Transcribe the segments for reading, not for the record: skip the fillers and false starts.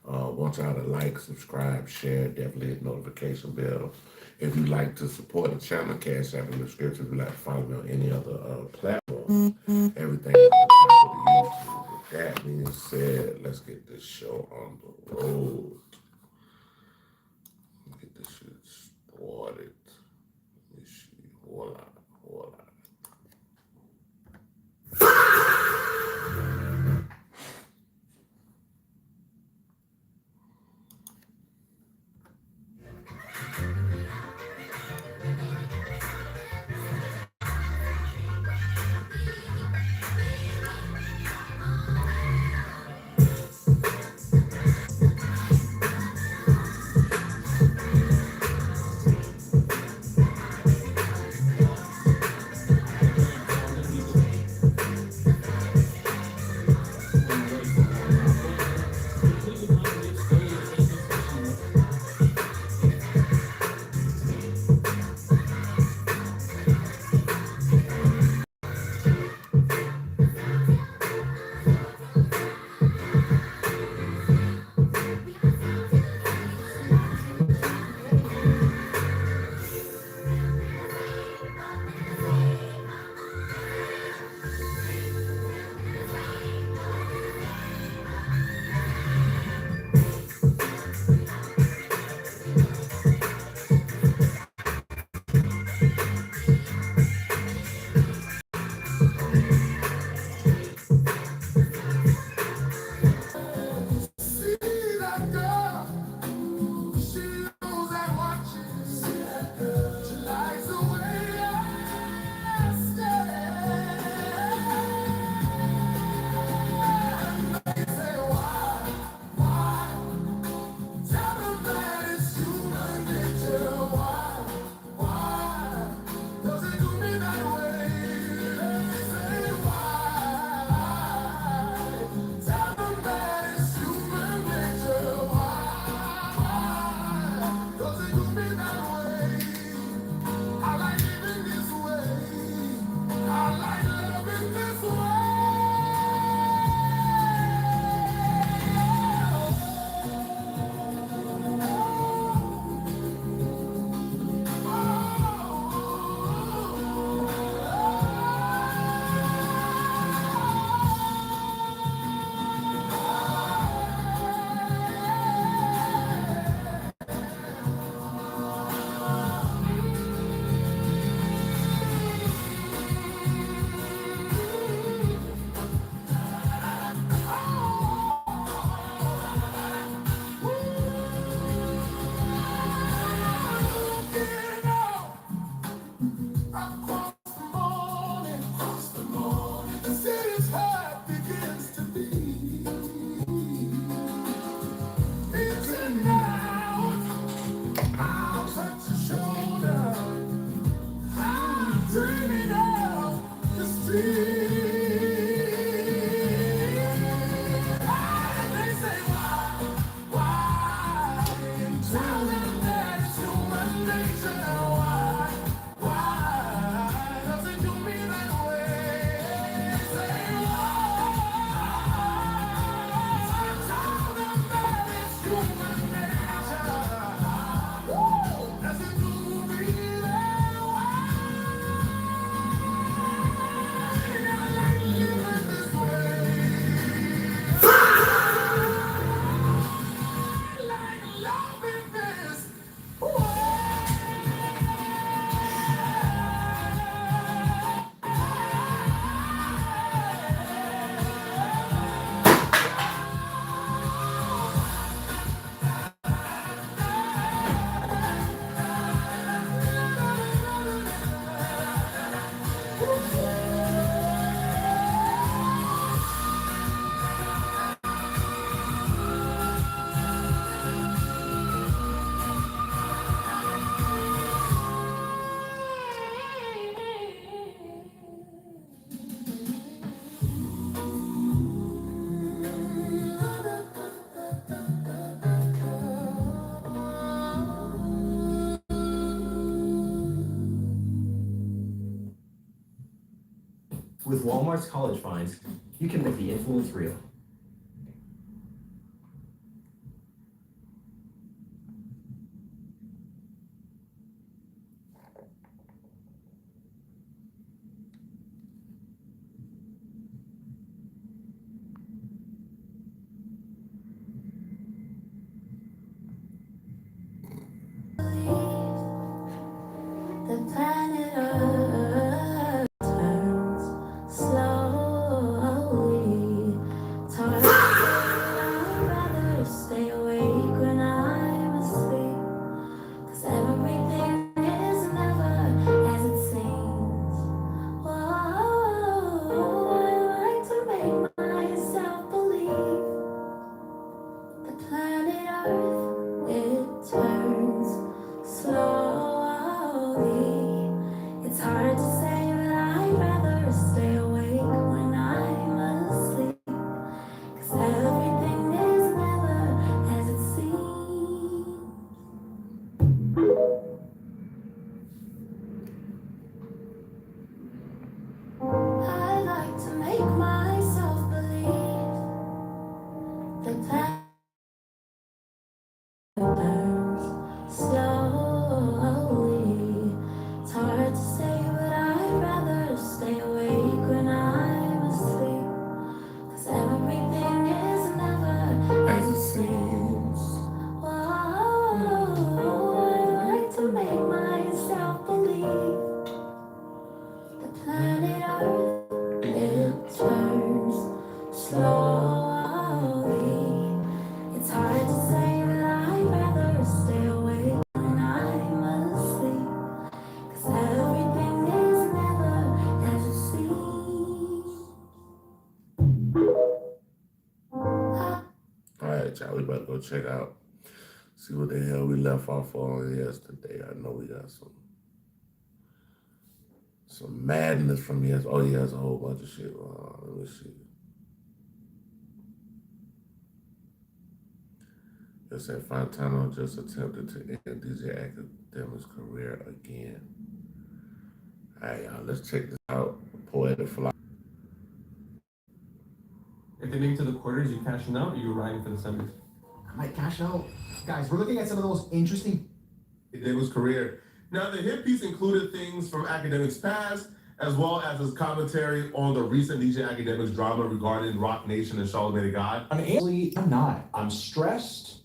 Want y'all to like, subscribe, share, definitely hit notification bell. If you like to support the channel, cash app in the description. If you like to follow me on any other platform, everything is on the top of the YouTube. With that being said, let's get this show on the road. Get this shit started. Let me see. Hold on. Hold on. See that girl? She knows that watches. She likes the way I stare. They say why? Tell them that it's human nature. Why does it do me that way? They say why? Tell them that it's human nature. Why does it do me that way? I like living this way. I like loving this across the morning, the city's heart begins to beat. Reaching out, I'll touch your shoulder. I'm dreaming of the street. And they say why? Tell them that it's human nature. Why does it do me that way? Say why? Tell them that it's human nature. Does it do me that way? I like living this way. Like loving this With Walmart's college finds, you can make the influence real. It's hard to say that I'd rather stay awake when I'm asleep. 'Cause everything is never as it seems. Alright, y'all, we about to go check out, see what the hell we left off on yesterday. I know we got some madness from yesterday. Oh, yeah, there's a whole bunch of shit. Let me see. It said Fontano just attempted to end DJ Academic's career again. All right, y'all, let's check this out. Poetic Fly. If they make it to the quarters, you cashing out or you riding for the semis? I might cash out. Guys, we're looking at some of the most interesting Academic's career. Now, the hit piece included things from Academic's past, as well as his commentary on the recent DJ Academic's drama regarding Rock Nation and Charlamagne the God. Honestly, I'm not. I'm stressed.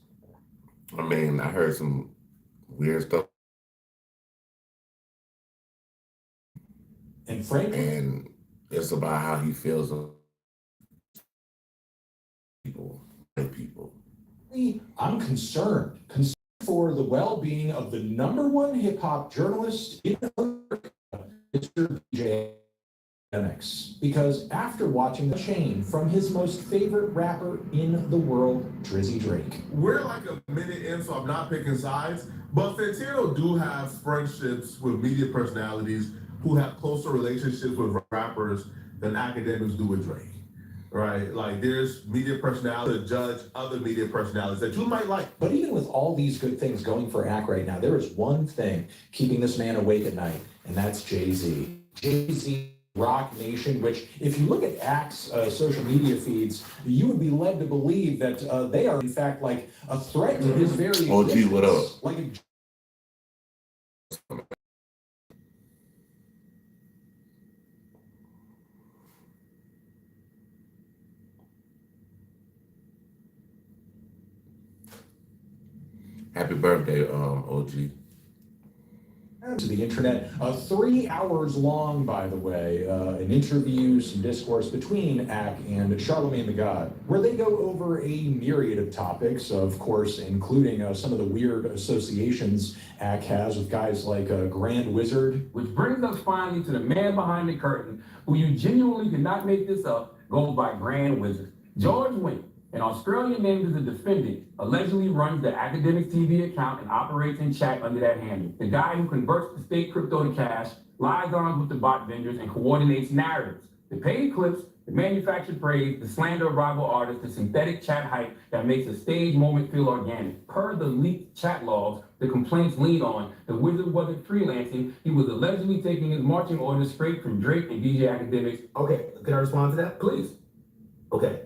I mean, I heard some weird stuff. And frankly, And it's about how he feels of people, white people. I'm concerned for the well-being of the #1 hip-hop journalist in America, Mr. DJ Academics. Because after watching the chain from his most favorite rapper in the world, Drizzy Drake. We're like a minute in, so I'm not picking sides, but Fantano do have friendships with media personalities who have closer relationships with rappers than Academics do with Drake. Right? Like, there's media personalities that judge other media personalities that you might like. But even with all these good things going for Ack right now, there is one thing keeping this man awake at night, and that's Jay-Z. Jay-Z, Rock Nation, which if you look at Ack's social media feeds, you would be led to believe that they are in fact like a threat to his very OG, existence. what up? Like Happy birthday, OG. to the internet, 3 hours long, by the way, an interview, some discourse between Ack and Charlamagne the God, where they go over a myriad of topics, of course, including some of the weird associations Ack has with guys like Grand Wizard. Which brings us finally to the man behind the curtain, who you genuinely did not make this up, goes by Grand Wizard. George Wink, an Australian named as a defendant, allegedly runs the Academics TV account and operates in chat under that handle. The guy who converts the state crypto to cash, lies on with the bot vendors, and coordinates narratives. The paid clips, the manufactured praise, the slander of rival artists, the synthetic chat hype that makes a stage moment feel organic. Per the leaked chat logs, the complaints lean on, the wizard wasn't freelancing, he was allegedly taking his marching orders straight from Drake and DJ Academics. Okay, can I respond to that? Please. Okay.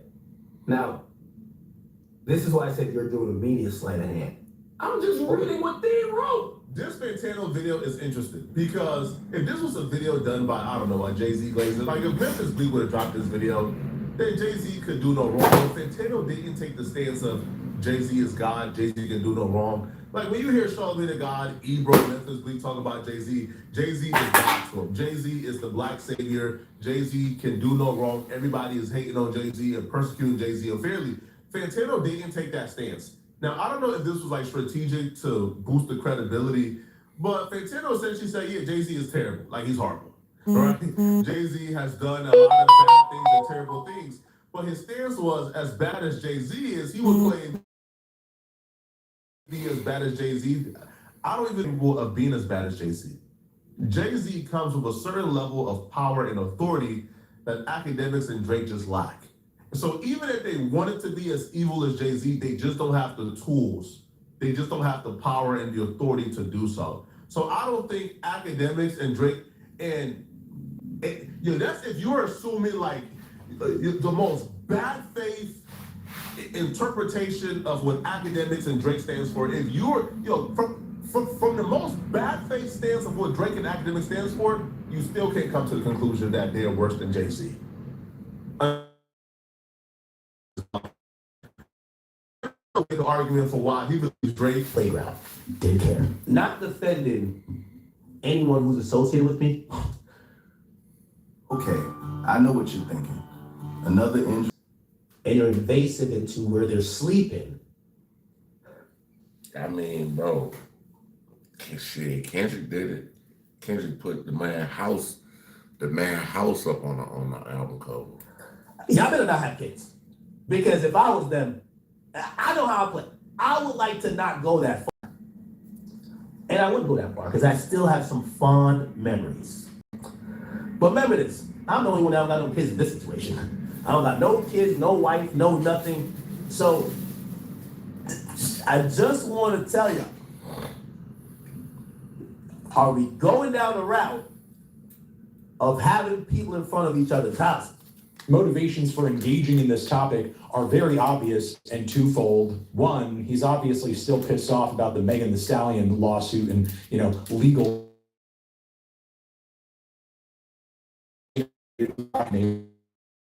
Now, this is why I said you're doing a media sleight of hand. I'm just reading what they wrote. This Fantano video is interesting because if this was a video done by, I don't know, a Jay-Z Glazer, like if Memphis Bleak would have dropped this video, then Jay-Z could do no wrong. But Fantano didn't take the stance of Jay-Z is God, Jay-Z can do no wrong. Like when you hear Charlamagne the God, Ebro, Memphis Bleak talk about Jay-Z, Jay-Z is God to him. Jay-Z is the black savior. Jay-Z can do no wrong. Everybody is hating on Jay-Z and persecuting Jay-Z unfairly. Fantano didn't take that stance. Now, I don't know if this was like strategic to boost the credibility, but Fantano essentially said, yeah, Jay-Z is terrible. Like, he's horrible, right? Jay-Z has done a lot of bad things and terrible things, but his stance was, as bad as Jay-Z is, he would claim being as bad as Jay-Z. I don't even think of being as bad as Jay-Z. Jay-Z comes with a certain level of power and authority that Academics and Drake just lack. So even if they wanted to be as evil as Jay-Z, they just don't have the tools. They just don't have the power and the authority to do so. So I don't think Academics and Drake that's if you're assuming like the most bad faith interpretation of what Academics and Drake stands for. If you're from the most bad faith stance of what Drake and Academics stands for, you still can't come to the conclusion that they are worse than Jay-Z. The argument for why he believes Drake Playground. Didn't care. Not defending anyone who's associated with me. Okay, I know what you're thinking. Another injury. and you're invasive into where they're sleeping. I mean, bro, shit, Kendrick did it. Kendrick put the man house up on the album cover. Y'all better not have kids. Because if I was them, I know how I play. I would like to not go that far. And I wouldn't go that far because I still have some fond memories. But remember this, I'm the only one that don't got no kids in this situation. I don't got no kids, no wife, no nothing. So I just want to tell you, are we going down the route of having people in front of each other's houses? Motivations for engaging in this topic are very obvious and twofold. One, he's obviously still pissed off about the Megan Thee Stallion lawsuit and, legal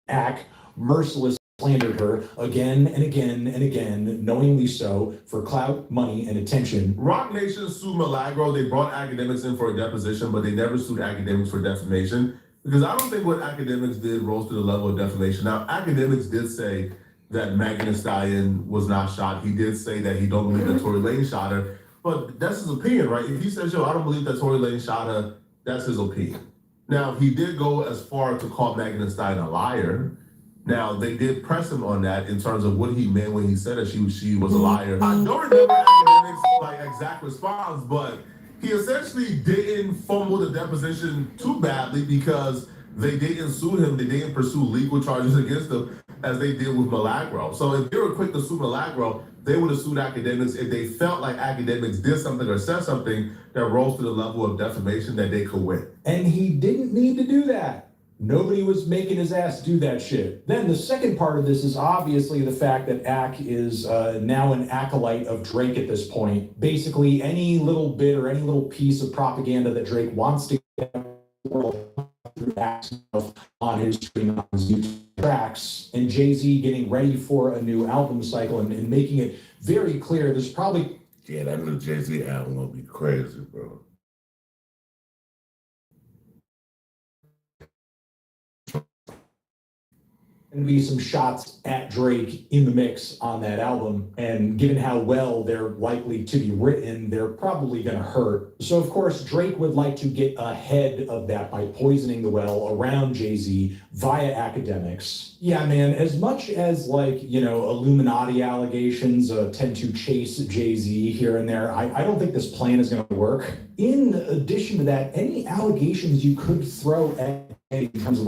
act, merciless slandered her again and again and again, knowingly so, for clout, money, and attention. Rock Nation sued Milagro. They brought academics in for a deposition, but they never sued academics for defamation. Because I don't think what academics did rose to the level of defamation. Now, academics did say that Megan Thee Stallion was not shot. He did say that he don't believe that Tory Lanez shot her. But that's his opinion, right? If he says, yo, I don't believe that Tory Lanez shot her, that's his opinion. Now, he did go as far to call Megan Thee Stallion a liar. Now, they did press him on that in terms of what he meant when he said that she was a liar. I don't remember academics' exact response, but he essentially didn't fumble the deposition too badly because they didn't sue him. They didn't pursue legal charges against him as they did with Milagro. So if they were quick to sue Milagro, they would have sued academics if they felt like academics did something or said something that rose to the level of defamation that they could win. And he didn't need to do that. Nobody was making his ass do that shit. Then the second part of this is obviously the fact that Ack is now an acolyte of Drake at this point. Basically, any little bit or any little piece of propaganda that Drake wants to get on his stream, on his YouTube tracks, and Jay-Z getting ready for a new album cycle and making it very clear there's probably... Yeah, that new Jay-Z album gonna be crazy, bro. Going to be some shots at Drake in the mix on that album, and given how well they're likely to be written, they're probably going to hurt. So of course Drake would like to get ahead of that by poisoning the well around Jay-Z via academics. Yeah, man, as much as Illuminati allegations tend to chase Jay-Z here and there, I don't think this plan is going to work. In addition to that, any allegations you could throw at in terms of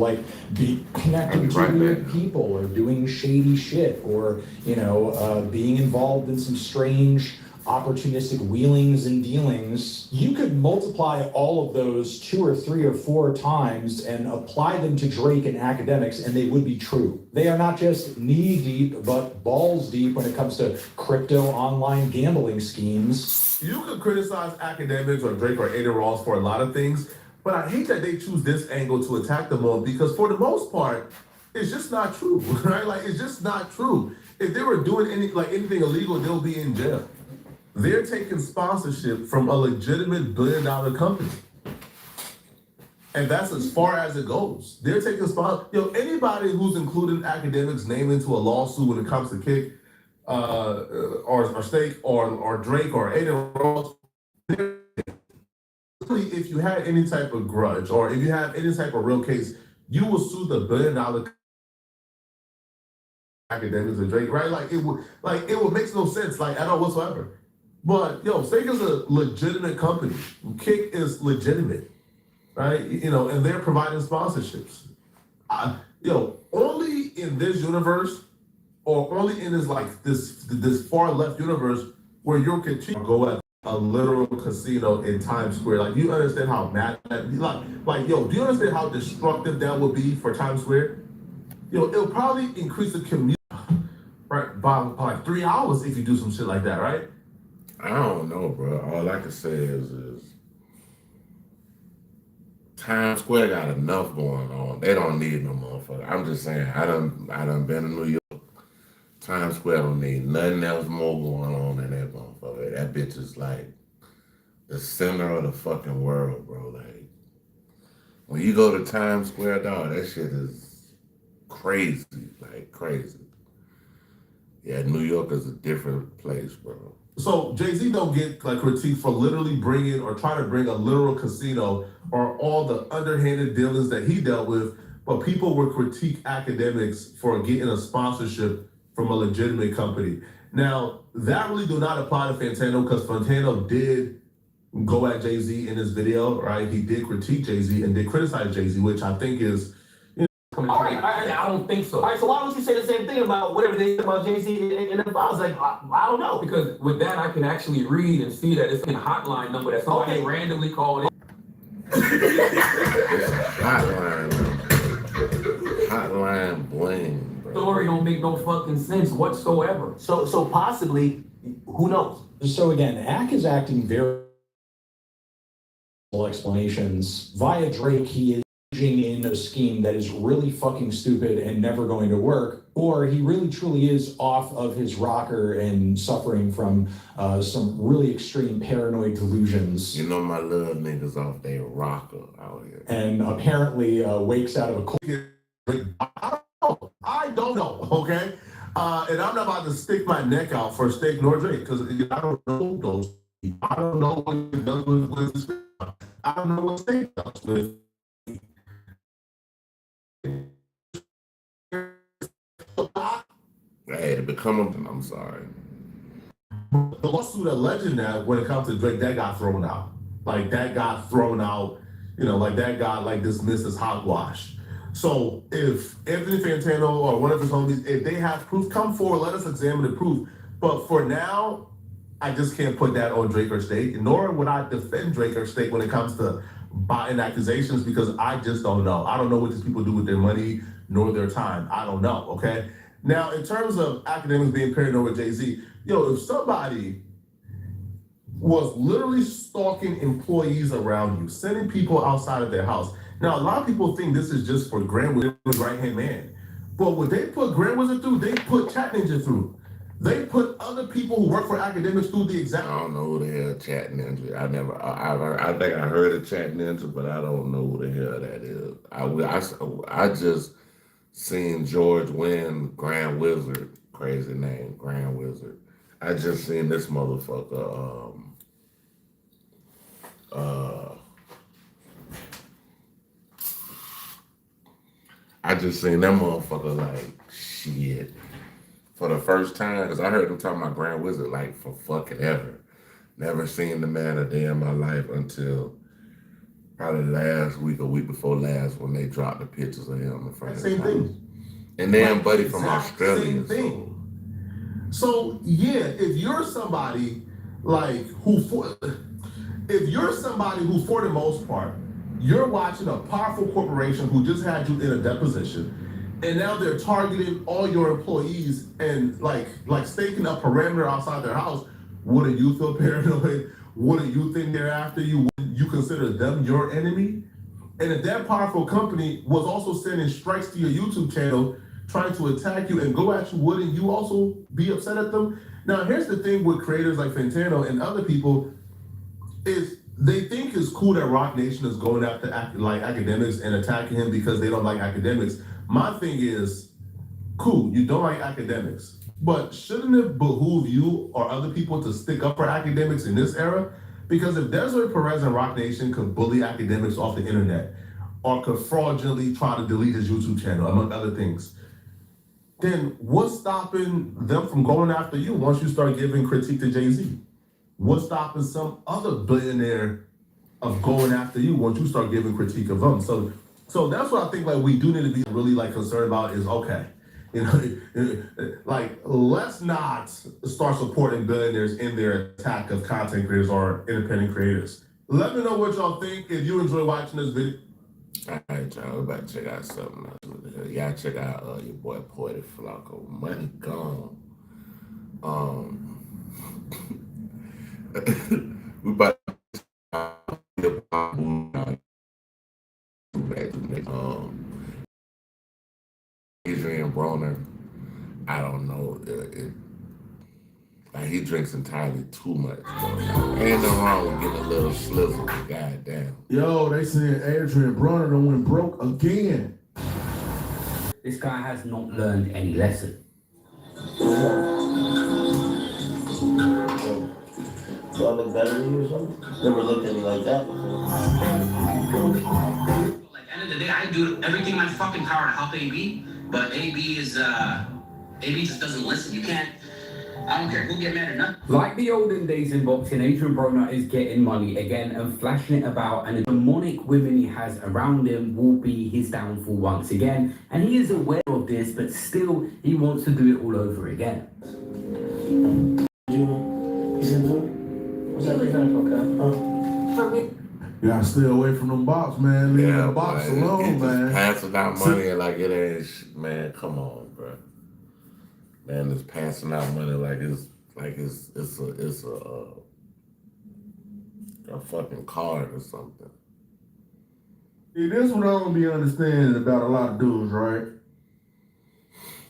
be connected to weird people or doing shady shit or being involved in some strange opportunistic wheelings and dealings, you could multiply all of those 2 or 3 or 4 times and apply them to Drake and academics, and they would be true. They are not just knee deep, but balls deep when it comes to crypto online gambling schemes. You could criticize academics or Drake or Ada Ross for a lot of things, but I hate that they choose this angle to attack them on because for the most part, it's just not true, right? It's just not true. If they were doing anything illegal, they'll be in jail. They're taking sponsorship from a legitimate billion-dollar company. And that's as far as it goes. They're taking anybody who's including academics' name into a lawsuit when it comes to Kick or Stake or Drake or Ada Ross, if you had any type of grudge or if you have any type of real case, you will sue the billion-dollar academics of Drake, right? It would make no sense at all whatsoever. But Stake is a legitimate company. Kick is legitimate, right? And they're providing sponsorships. Only in this universe, or only in this far left universe, where you can go at a literal casino in Times Square. Do you understand how mad that? Do you understand how destructive that would be for Times Square? It'll probably increase the commute right by 3 hours if you do some shit like that, right? I don't know, bro. All I can say is Times Square got enough going on. They don't need no motherfucker. I'm just saying, I done been in New York. Times Square don't need nothing else more going on than that motherfucker. That bitch is the center of the fucking world, bro. When you go to Times Square, dog, that shit is crazy, crazy. Yeah, New York is a different place, bro. So Jay-Z don't get like critiqued for literally bringing or trying to bring a literal casino or all the underhanded dealings that he dealt with, but people would critique academics for getting a sponsorship from a legitimate company. Now, that really do not apply to Fantano because Fantano did go at Jay-Z in his video, right? He did critique Jay-Z and did criticize Jay-Z, which I think is, All right, I don't think so. All right, so why don't you say the same thing about whatever they said about Jay-Z and if I was like, I don't know. Because with that, I can actually read and see that it's a hotline number that somebody randomly called in. Hotline bling, bro. Story don't make no fucking sense whatsoever. So possibly, who knows? So again, Ack is acting very explanations. Via Drake, he is engaging in a scheme that is really fucking stupid and never going to work, or he really truly is off of his rocker and suffering from some really extreme paranoid delusions. You know my little niggas off their rocker out here. And apparently wakes out of a I don't know, okay? And I'm not about to stick my neck out for Steak nor Drake because I don't know those people. I don't know what he does with his I don't know what Steak does with. Hey, to become a, I'm sorry. The lawsuit alleging that when it comes to Drake, that got thrown out. Like that got thrown out, you know, like that got like dismissed as hogwash. So if Anthony Fantano or one of his homies, if they have proof, come forward, let us examine the proof. But for now, I just can't put that on Drake or State, nor would I defend Drake or State when it comes to buying accusations because I just don't know. I don't know what these people do with their money nor their time. I don't know, okay? Now, in terms of academics being paranoid with Jay-Z, if somebody was literally stalking employees around you, sending people outside of their house. Now, a lot of people think this is just for Grand Wizard's right-hand man. But what they put Grand Wizard through, they put Chat Ninja through. They put other people who work for academics through the exact. I don't know who the hell Chat Ninja. I think I heard of Chat Ninja, but I don't know who the hell that is. I just seen George Wynn, Grand Wizard, crazy name, Grand Wizard. I just seen this motherfucker. I just seen that motherfucker like shit for the first time because I heard him talking about Grand Wizard like for fucking ever. Never seen the man a day in my life until probably last week or week before last when they dropped the pictures of him in front of his Same house. thing. And then Like, buddy from exact Australia. Same thing. So yeah, if you're somebody like if you're somebody who, for the most part, you're watching a powerful corporation who just had you in a deposition, and now they're targeting all your employees and like staking a perimeter outside their house, wouldn't you feel paranoid? Wouldn't you think they're after you? Wouldn't you consider them your enemy? And if that powerful company was also sending strikes to your YouTube channel, trying to attack you and go at you, wouldn't you also be upset at them? Now, here's the thing with creators like Fantano and other people is they think it's cool that Rock Nation is going after academics and attacking him because they don't like academics. My thing is, cool, you don't like academics, but shouldn't it behoove you or other people to stick up for academics in this era? Because if Desiree Perez and Rock Nation could bully academics off the internet or could fraudulently try to delete his YouTube channel, among other things, then what's stopping them from going after you once you start giving critique to Jay-Z? What's stopping some other billionaire of going after you once you start giving critique of them? So that's what I think like we do need to be really like concerned about is, okay, like let's not start supporting billionaires in their attack of content creators or independent creators. Let me know what y'all think. If you enjoy watching this video. All right, y'all, we're about to check out something else. Y'all check out your boy Poetic Flocko. Money gone. We about to Adrian Broner. I don't know. Like he drinks entirely too much. Ain't no wrong with getting a little slizzle. Goddamn. Yo, they saying Adrian Broner done went broke again. This guy has not learned any lesson. Never looked at me like that before. Like, end of the day, I do everything in my fucking power to help AB, but AB just doesn't listen. You can't. I don't care who get mad or not. Like the olden days in boxing, Adrian Broner is getting money again and flashing it about, and the demonic women he has around him will be his downfall once again. And he is aware of this, but still, he wants to do it all over again. What's that reason for, okay? You gotta stay away from them box, man. Leave the box boy, alone, it man. just passing out money like it ain't, man. Come on, bro. Man, it's passing out money like it's a fucking card or something. See, this what I don't be understanding about a lot of dudes, right?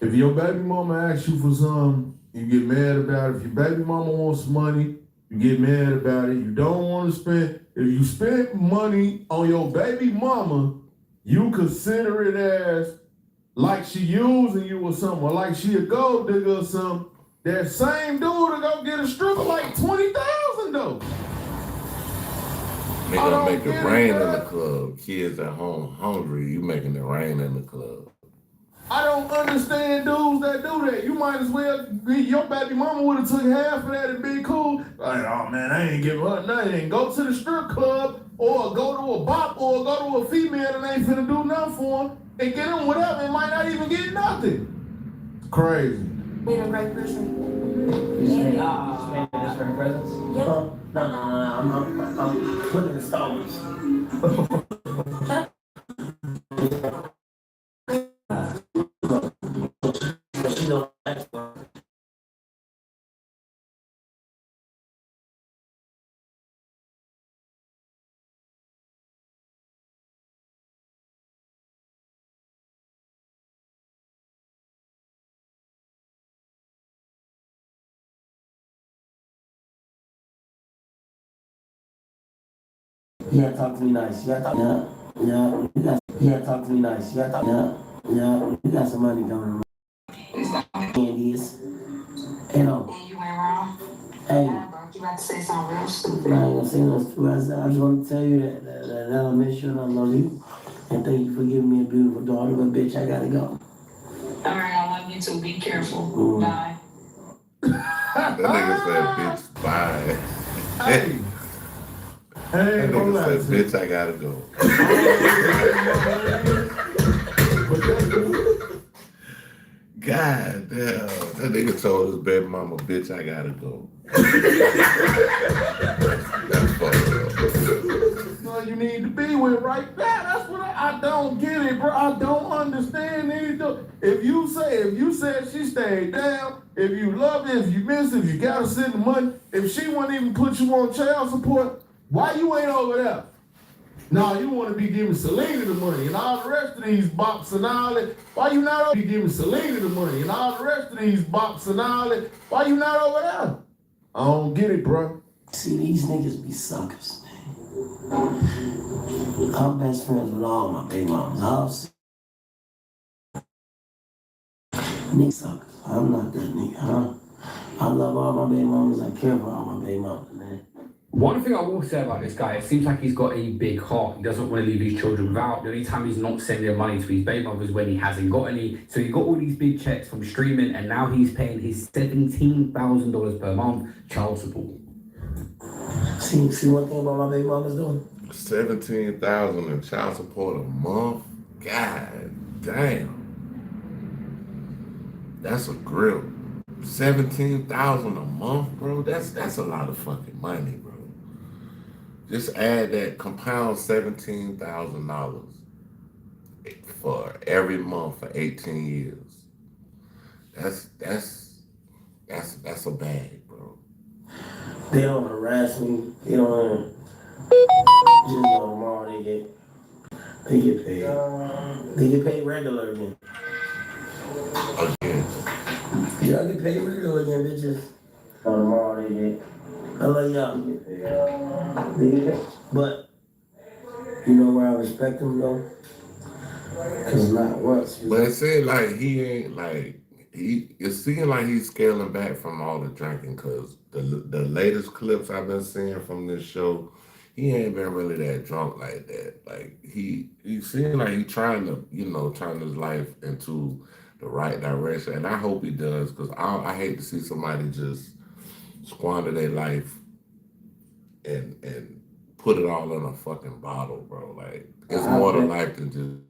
If your baby mama asks you for something, you get mad about it. If your baby mama wants money, you get mad about it. You don't want to spend. If you spend money on your baby mama, you consider it as like she using you or something, or like she a gold digger or something. That same dude to go get a stripper like $20,000 though. They gonna make it rain in the club. Kids at home hungry, you making it rain in the club. I don't understand dudes that do that. You might as well be your baby mama would have took half of that and been cool. Like, oh man, I ain't giving her nothing. Go to the strip club or go to a bop or go to a female that ain't finna do nothing for him and get him whatever and might not even get nothing. Crazy. Being a great person. Different presents? No, I'm putting installments. You gotta talk to me nice. You gotta talk. You gotta talk to me nice. You gotta talk. You got some money coming. Candies. You know. You ain't wrong. Hey. You about to say something real stupid. I ain't gonna say no stupid. I just want to tell you that I miss you and I love you. And thank you for giving me a beautiful daughter. But bitch, I gotta go. All right, I love you too. Be careful. Bye. That nigga said, bitch, bye. Hey. That nigga said, bitch, I gotta go. God damn. That nigga told his baby mama, bitch, I gotta go. That's fucked up. So you need to be with right there. That's what I don't get it, bro. I don't understand these. If you said she stayed down, if you love it, if you miss it, if you gotta send the money, if she wouldn't even put you on child support, why you ain't over there? No, you want to be giving Selena the money and all the rest of these bops and all that. Why you not over be giving Selena the money and all the rest of these bops and all that? Why you not over there? I don't get it, bro. See, these niggas be suckers, man. I'm best friends with all my baby mamas. Niggas suckers. I'm not that nigga, huh? I love all my baby mamas. I care for all my baby mamas, man. One thing I will say about this guy, it seems like he's got a big heart. He doesn't want to leave his children without. The only time he's not sending money to his baby mothers when he hasn't got any. So he got all these big checks from streaming, and now he's paying his $17,000 per month child support. See one thing about my baby mama's doing? $17,000 in child support a month? God damn. That's a grip. $17,000 a month, bro. That's a lot of fucking money, bro. Just add that, compound $17,000 for every month for 18 years. That's a bag, bro. They don't harass me. They don't just tomorrow they get paid. They get paid regular again. Again. Y'all get paid regular again, bitches. Tomorrow they get. I love y'all. They get paid. But you know where I respect them though? Cause not once. But it said like he it seems like he's scaling back from all the drinking because the latest clips I've been seeing from this show, he ain't been really that drunk like that. Like he seems like he's trying to, turn his life into the right direction, and I hope he does because I hate to see somebody just squander their life and put it all in a fucking bottle, bro. Like it's more to life than just.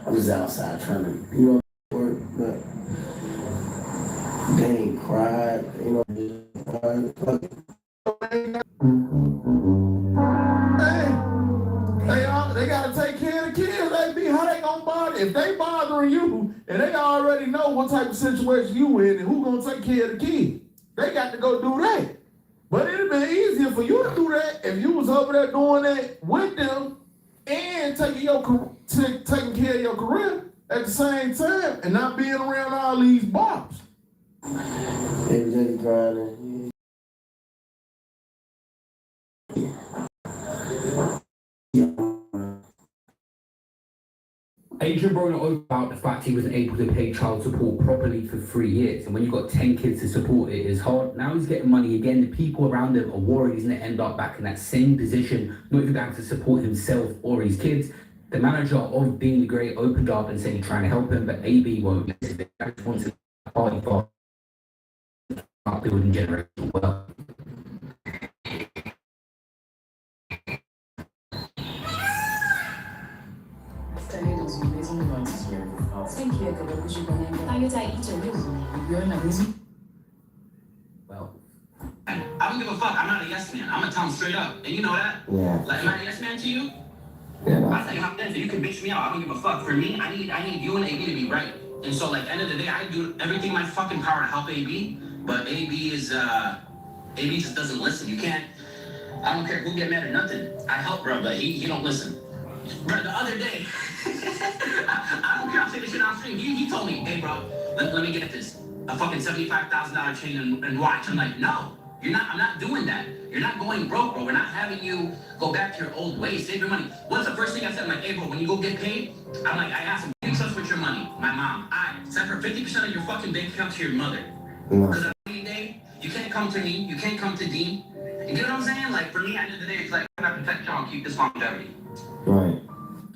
I'm just outside trying to, work, but they ain't cried, just cried. They gotta take care of the kids. How they gonna bother? If they bothering you and they already know what type of situation you in and who gonna take care of the kids, they got to go do that. But it'd been easier for you to do that if you was over there doing that with them and taking care of your career at the same time and not being around all these bars. Everybody grinding. Adrian Broner opened about the fact he wasn't able to pay child support properly for 3 years, and when you've got 10 kids to support, it is hard. Now he's getting money again. The people around him are worried he's going to end up back in that same position, not even able to support himself or his kids. The manager of Being the Great opened up and said he's trying to help him, but AB won't listen. He just wants to party for building generational wealth. Well, I don't give a fuck. I'm not a yes man. I'm gonna tell him straight up, and you know that. Yeah. Like, am I a yes man to you? Yeah. I think I'm dead. You can bitch me out. I don't give a fuck. For me, I need you and AB to be right. And so, like, end of the day, I do everything in my fucking power to help AB. But AB just doesn't listen. You can't. I don't care who get mad or nothing. I help, bro, but he don't listen. Bro, the other day, I don't care. I'll say this shit on stream. He told me, hey, bro, let me get this. A fucking $75,000 chain and watch. I'm like, no, I'm not doing that. You're not going broke, bro. We're not having you go back to your old ways. Save your money. What's the first thing I said? I'm like, hey, bro, when you go get paid, I asked him, who do you trust with your money? My mom. I send her 50% of your fucking bank account to your mother. Because at the end of the day, you can't come to me. You can't come to Dean. You get what I'm saying? Like, for me, at the end of the day, it's like, I'm going to protect y'all and keep this longevity. Right.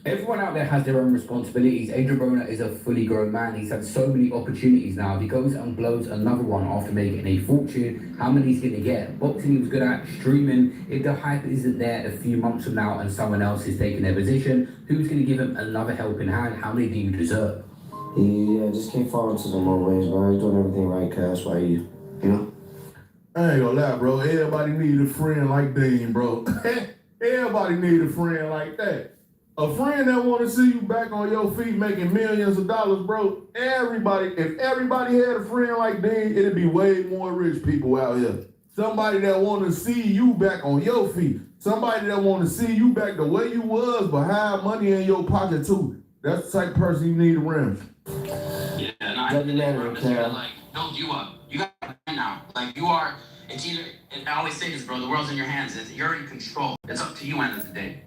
Everyone out there has their own responsibilities. Adrian Broner is a fully grown man. He's had so many opportunities now. If he goes and blows another one after making a fortune, how many he's going to get? Boxing he was good at, streaming. If the hype isn't there a few months from now and someone else is taking their position, who's going to give him another helping hand? How many do you deserve? Yeah, just can't fall into the low ways, bro. He's doing everything right, Cash. Why you know? I ain't gonna lie, bro. Everybody need a friend like Dean, bro. Everybody need a friend like that. A friend that want to see you back on your feet making millions of dollars, bro. If everybody had a friend like Dean, it'd be way more rich people out here. Somebody that want to see you back on your feet. Somebody that want to see you back the way you was, but have money in your pocket too. That's the type of person you need around. Yeah, and I promise you to, like, build you up. You got it now. Like, you are, it's either, and I always say this, bro, the world's in your hands. You're in control. It's up to you end of the day.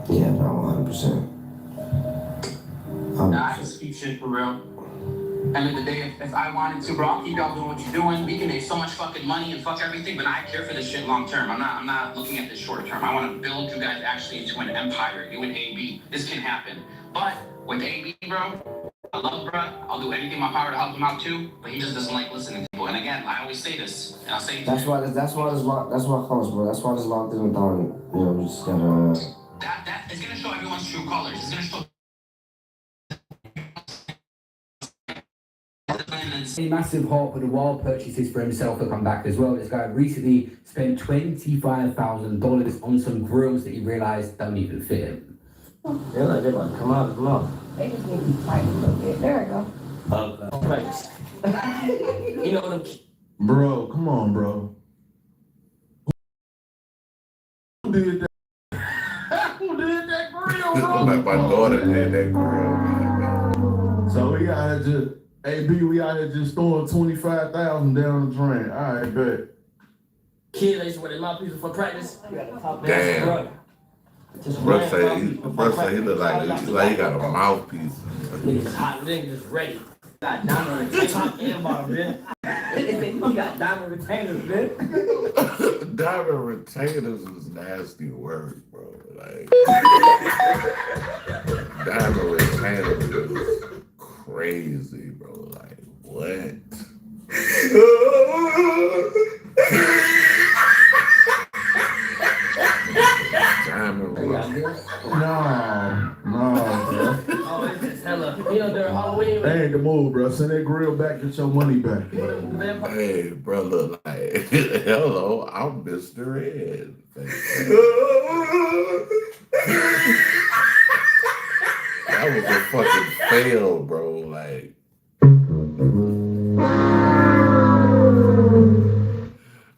Yeah, no, 100%. Nah, I can speak shit for real. End of the day, if I wanted to, bro, I'll keep y'all doing what you're doing. We can make so much fucking money and fuck everything, but I care for this shit long term. I'm not looking at this short term. I want to build you guys actually into an empire. You and AB. This can happen. But with AB, bro, I love bro. I'll do anything in my power to help him out too. But he just doesn't like listening to people. And again, I always say this, and I'll say it. That's why it comes, bro. That's why this locked in with on. You know, we just gotta. That is gonna show everyone's true colors. It's gonna show. A massive heart with the wild purchases for himself to come back as well. This guy recently spent $25,000 on some grills that he realized don't even fit him. They're like, come out. They just need to tighten a little bit. There we go. Thanks. You know them. Bro, come on, bro. Who did that? Who did that grill, bro? Like my daughter did that grill, man. So we out here just, AB, we out here just throwing 25,000 down the drain. All right, bet. Kid, they used to wear their mouthpieces for practice. Damn. Bro say he look like he got a mouthpiece. Niggas hot niggas ready. Got diamond retainers in bottom, man. You got diamond retainers, man. Diamond retainers is nasty word, bro. Like diamond retainers is crazy, bro. Like what? Diamond retainers. No, bro. Oh, it's just hella. You know, during Halloween. That ain't the move, bro. Send that grill back, get your money back. Hey, bro, look like hello, I'm Mr. Ed. That was a fucking fail, bro. Like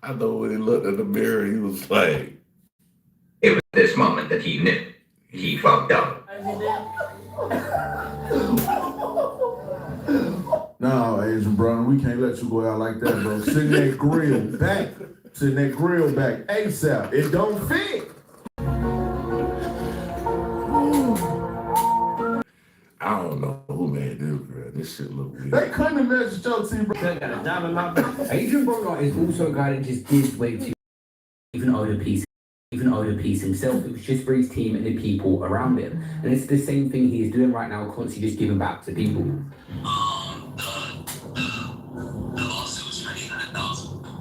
I know when he looked in the mirror, he was like, it was this moment that he knew he fucked up. No, Asian brother, we can't let you go out like that, bro. Send that grill back. Send that grill back ASAP. It don't fit. I don't know who made this grill. This shit look weird. They couldn't have messed your team, bro. Adrian Broner is also a guy that just gives way to even older piece himself. It was just for his team and the people around him. And it's the same thing he is doing right now, constantly just giving back to people.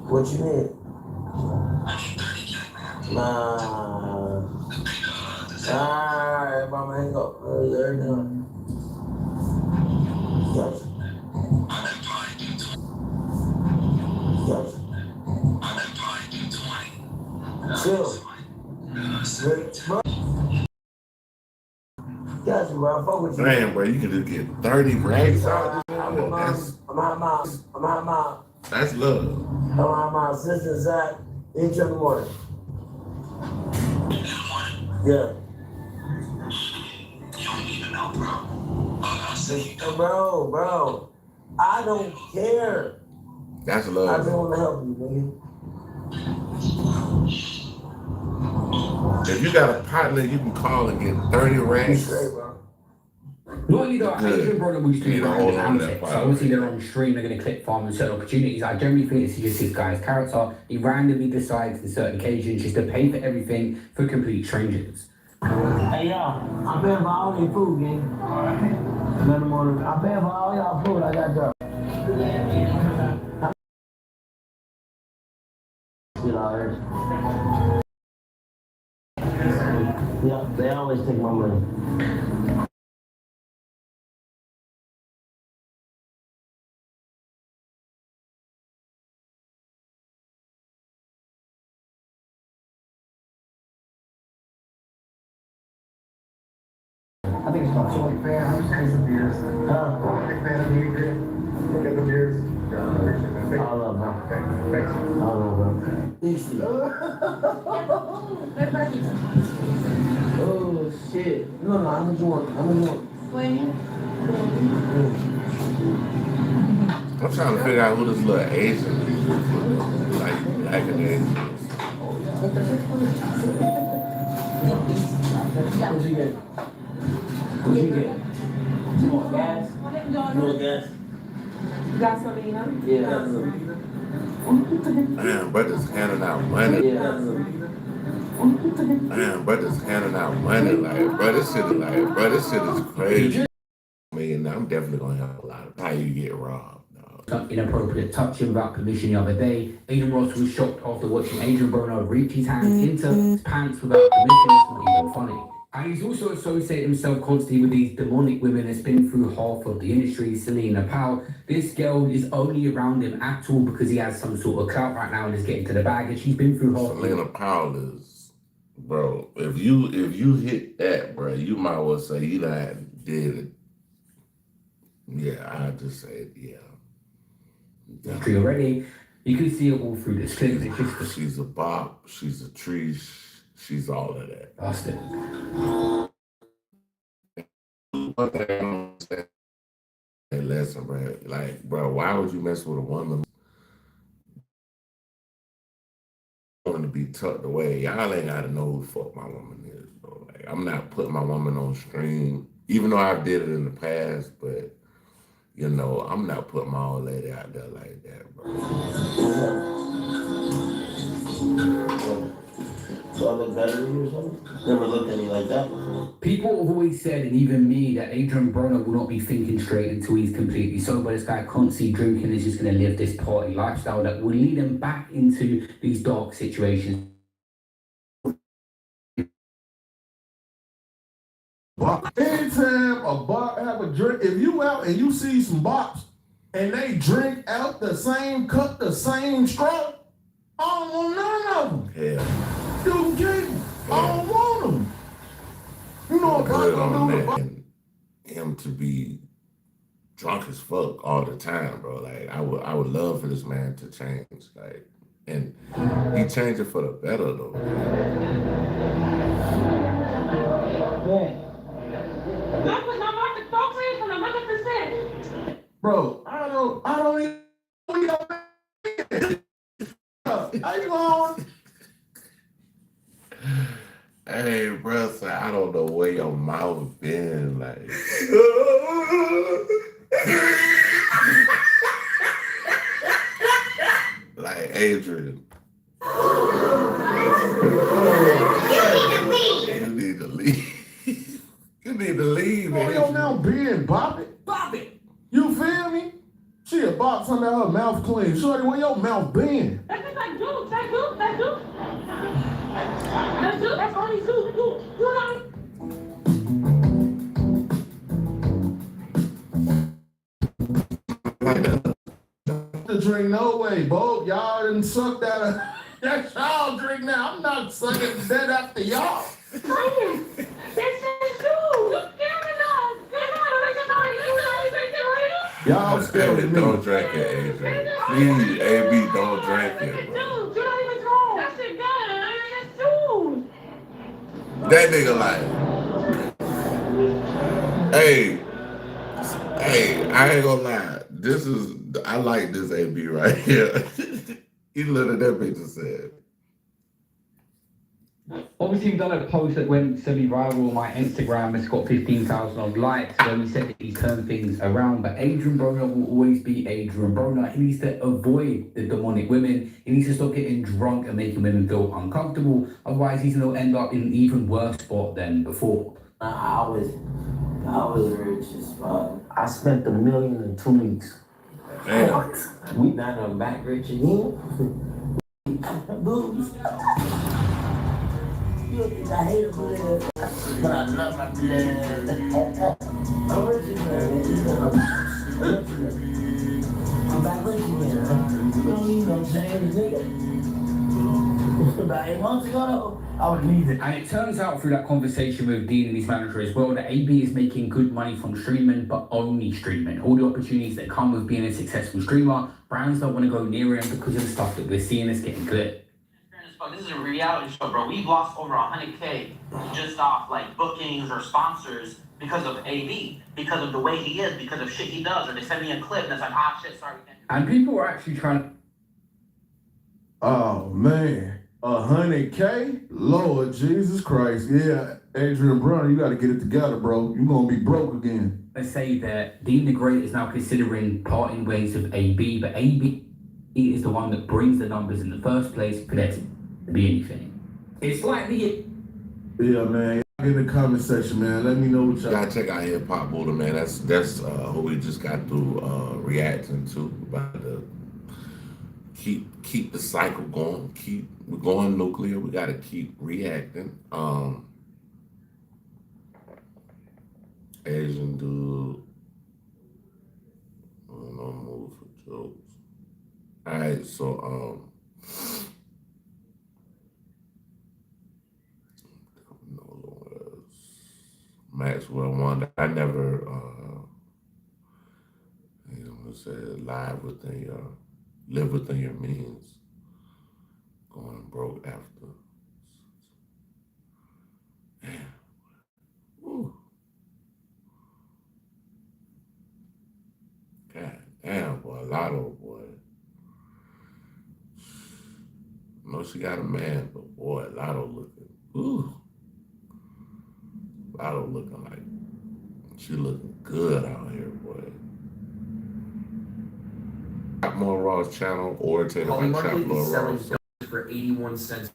What you need? Nah. Alright, mama, hang up. They're done. Yes. Chill. Got you, bro. Fuck with you. Man, bro, you can just get 30 racks out. I'm out. That's love. I'm out. Sister Zach, each other morning. Yeah. You don't even know, bro. Bro. I don't care. That's I love. just want to help you, nigga. If you got a partner, you can call and get 30 racks. Straight, bro. Not only that, Adrian Broner was doing You know, random hold on to that antics. fire. Obviously, they're on stream, they're going to clip farm and certain opportunities. I generally think this is just this guy's character. He randomly decides on certain occasions just to pay for everything for complete strangers. Hey, y'all. I'm paying for all your food, gang. Nothing more than I'm paying for all y'all food. I got drugs. Shit already. Yeah, they always take my money. I think it's called Chili Fan. I'm just getting some beers. Big fan of the beer. Look at the beers. I love bro. Thanks. I love bro. Easy. Oh shit. No, I'm enjoying. I'm trying to figure out who this little Asian is. Like black and Asian. What'd you get? You want gas? Gasolina. Yeah. Damn, brother's handing out money. Yeah. Damn, brother's handing out money. Like, bro, this shit is crazy. I mean, I'm definitely gonna have a lot of how you get robbed. Inappropriate touching without permission the other day. Adrian Ross was shocked after watching Adrian Broner reach his hands into his pants without permission. It's not even funny. And he's also associated himself constantly with these demonic women that's been through half of the industry. Selena Powell. This girl is only around him at all because he has some sort of clout right now and is getting to the bag, and she's been through half. Selena Powell is, bro. If you hit that, bro, you might well say you done did it. Yeah, I just said yeah. Already, you can see it all through this clip. It's just She's a bop. She's a tree. She's all of that. Austin. One thing I don't understand. Hey, listen, bro. Like, bro, why would you mess with a woman? Want to be tucked away. Y'all ain't gotta know who the fuck my woman is, bro. Like, I'm not putting my woman on stream, even though I did it in the past, but you know, I'm not putting my old lady out there like that, bro. So I look better than you or something? Never looked at me like that before. People have always said, and even me, that Adrian Broner will not be thinking straight until he's completely sober. This guy can't see drinking, is just going to live this party lifestyle that will lead him back into these dark situations. Anytime a bar have a drink, if you out and you see some bops and they drink out the same cup, the same straw, I don't want none of them. Hell, You get them. I don't want them. You know what good I'm on gonna do? that. And him to be drunk as fuck all the time, bro. Like I would love for this man to change. Like, and he changed it for the better though. Yeah. Bro, I don't even. How you on? Hey, bro, so I don't know where your mouth been, like. Like Adrian. You need to leave. You need to leave, Oh, your mouth big, bop it. Bop it. You feel me? She a box under her mouth clean. Shorty, where your mouth been? That's just like Zeus. That's Zeus. That's Zeus. That's Zeus. That's only Zeus. You know. To drink no way, Bo. Y'all didn't suck that. That's y'all drink now. I'm not sucking that after y'all. That's just Zeus. You scaring us. Y'all scared Hey, of me. don't drink it, Adrian. Please, AB, don't drink it, bro. You're not even wrong. That shit good. That's Zeus. That nigga like, hey, I ain't gonna lie. I like this AB right here. He looked at that bitch and said, Obviously, we've done a post that went semi-viral on my Instagram. It's got 15,000 odd likes where we said that he turned things around. But Adrian Broner will always be Adrian Broner. He needs to avoid the demonic women. He needs to stop getting drunk and making women feel uncomfortable. Otherwise, he's going to end up in an even worse spot than before. I was rich as fuck. I spent $1 million in 2 weeks. damn. We not on back rich again. Boobs. I hate blood, but I love my blood. I'm rich again. I'm back rich again. You don't need no change, nigga. About 8 months ago, though, I would need it. And it turns out through that conversation with Dean and his manager as well that AB is making good money from streaming, but only streaming. All the opportunities that come with being a successful streamer, brands don't want to go near him because of the stuff that we're seeing is getting good. This is a reality show, bro. We've lost over 100K just off like bookings or sponsors because of AB, because of the way he is, because of shit he does, or they send me a clip and it's like, shit, sorry. And people are actually trying to. Oh man, 100K? Lord Jesus Christ. Yeah, Adrian Broner, you gotta get it together, bro. You gonna be broke again. Let's say that Dean the Great is now considering parting ways with AB, but AB is the one that brings the numbers in the first place for there to be anything. It's like the. Yeah, man. Get in the comment section, man. Let me know what y'all. Gotta check out Hip Hop Buddha, man. That's who we just got through reacting to. About to keep the cycle going. We're going nuclear. We gotta keep reacting. Asian dude. I don't know, move for jokes. All right, so Maxwell Wonder. I never, said live within your, live within your means. Going broke after. Damn. Woo. God damn, boy. Lotto, boy. No know she got a man, but boy, Lotto looking, ooh, Lotto looking like she looking good out here, boy. Chop More Raw's channel, originated by Chop More Raw. For 81 cents.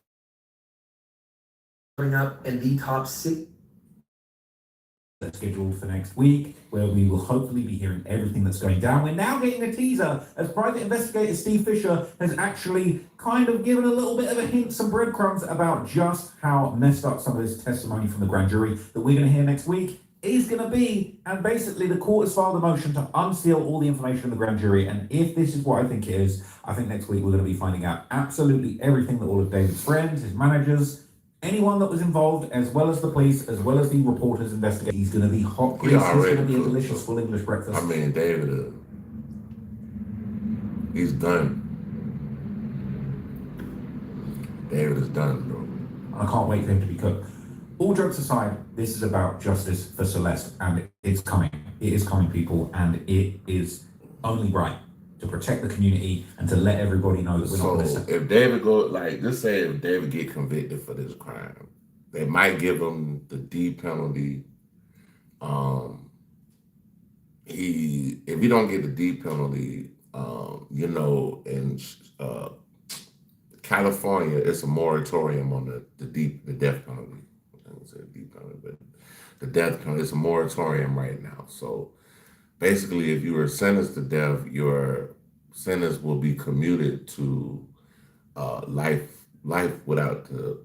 Coming up in the top 6. Scheduled for next week, where we will hopefully be hearing everything that's going down. We're now getting a teaser as private investigator Steve Fisher has actually kind of given a little bit of a hint, some breadcrumbs about just how messed up some of this testimony from the grand jury that we're going to hear next week is going to be. And basically the court has filed a motion to unseal all the information in the grand jury. And if this is what I think it is, I think next week we're going to be finding out absolutely everything that all of David's friends, his managers, anyone that was involved, as well as the police, as well as the reporters investigating. He's going to be hot grease. He's going to be a delicious full English breakfast. I mean, David, he's done. David is done, bro. I can't wait for him to be cooked. All jokes aside, this is about justice for Celeste, and it's coming. It is coming, people, and it is only right to protect the community and to let everybody know that we're not listening. If David go, like, just say if David get convicted for this crime, they might give him the D penalty. If he don't get the D penalty, you know, in California, it's a moratorium on the death penalty. I don't say D penalty, but the death penalty, it's a moratorium right now. So basically, if you were sentenced to death, your sentence will be commuted to life without the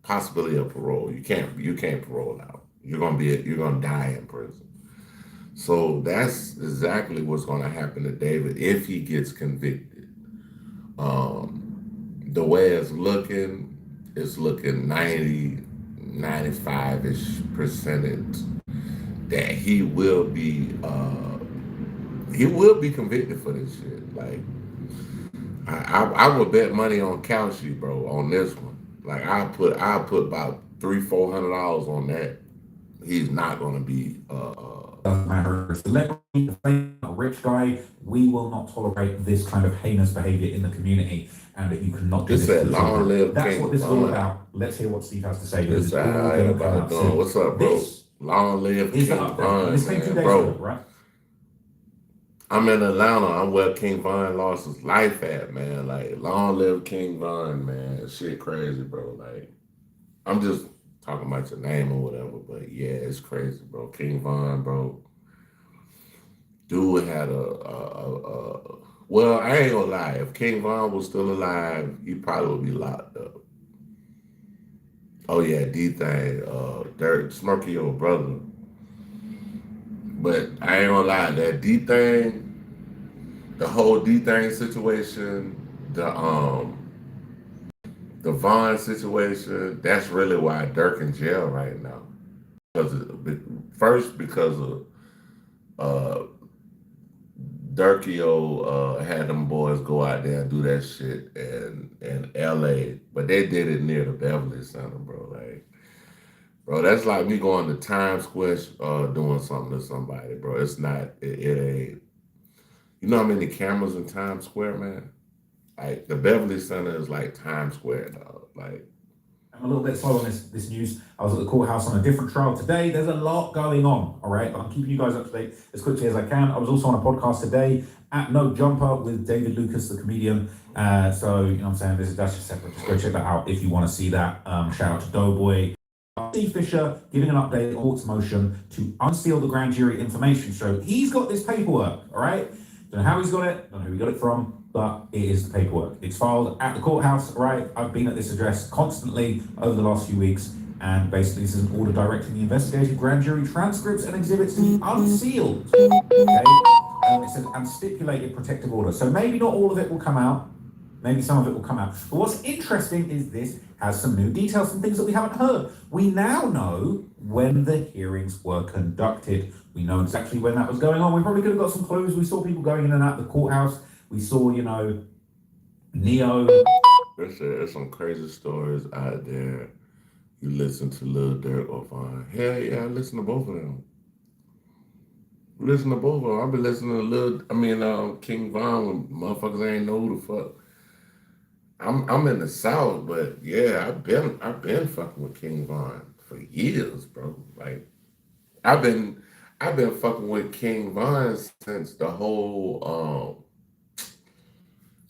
possibility of parole. You can't parole out. You're gonna die in prison. So that's exactly what's gonna happen to David if he gets convicted. The way it's looking 90, 95-ish percentage that he will be convicted for this shit. Like I would bet money on Cowshy, bro, on this one. Like I put about $300-400 on that. He's not gonna be doesn't matter if celebrity, a rich guy, we will not tolerate this kind of heinous behavior in the community, and that you cannot do this. Long live That's King what this is all Von. about. Let's hear what Steve has to say. What's up, bro? Long live King Von, man, bro. Right? I'm in Atlanta. I'm where King Von lost his life at, man. Like, long live King Von, man. Shit crazy, bro. Like, I'm just talking about your name or whatever, but yeah, it's crazy, bro. King Von, bro. Dude had well, I ain't gonna lie. If King Von was still alive, he probably would be locked up. Oh yeah, D-Thing, Derek Smurky, old brother. But I ain't gonna lie, that D-Thing, the whole D-Thing situation, the Von situation, that's really why Dirk in jail right now. Because of Dirkio had them boys go out there and do that shit in LA, but they did it near the Beverly Center, bro. Like, bro, that's like me going to Times Square doing something to somebody, bro. It's not, it ain't. You know how many cameras in Times Square, man? Like, the Beverly Center is like Times Square, dog. Like, I'm a little bit slow on this news. I was at the courthouse on a different trial today. There's a lot going on, all right? But I'm keeping you guys up to date as quickly as I can. I was also on a podcast today at No Jumper with David Lucas, the comedian. So, you know what I'm saying? That's just separate. Just go check that out if you want to see that. Shout out to Doughboy. Steve Fisher giving an update on the court's motion to unseal the grand jury information. So he's got this paperwork, all right? Don't know how he's got it, don't know who he got it from, but it is the paperwork. It's filed at the courthouse, right? I've been at this address constantly over the last few weeks, and basically this is an order directing the investigative grand jury transcripts and exhibits to be unsealed, okay? It says, and stipulated protective order. So maybe not all of it will come out, maybe some of it will come out. But what's interesting is this has some new details, some things that we haven't heard. We now know when the hearings were conducted. We know exactly when that was going on. We probably could have got some clues. We saw people going in and out of the courthouse. We saw, you know, Neo. There's some crazy stories out there. You listen to Lil Durk or Vaughn. Hell yeah, I listen to both of them. Listen to both of them. I've been listening to King Von when motherfuckers ain't know who the fuck. I'm in the South, but yeah, I've been fucking with King Von for years, bro. Like I've been I've been fucking with King Von since the whole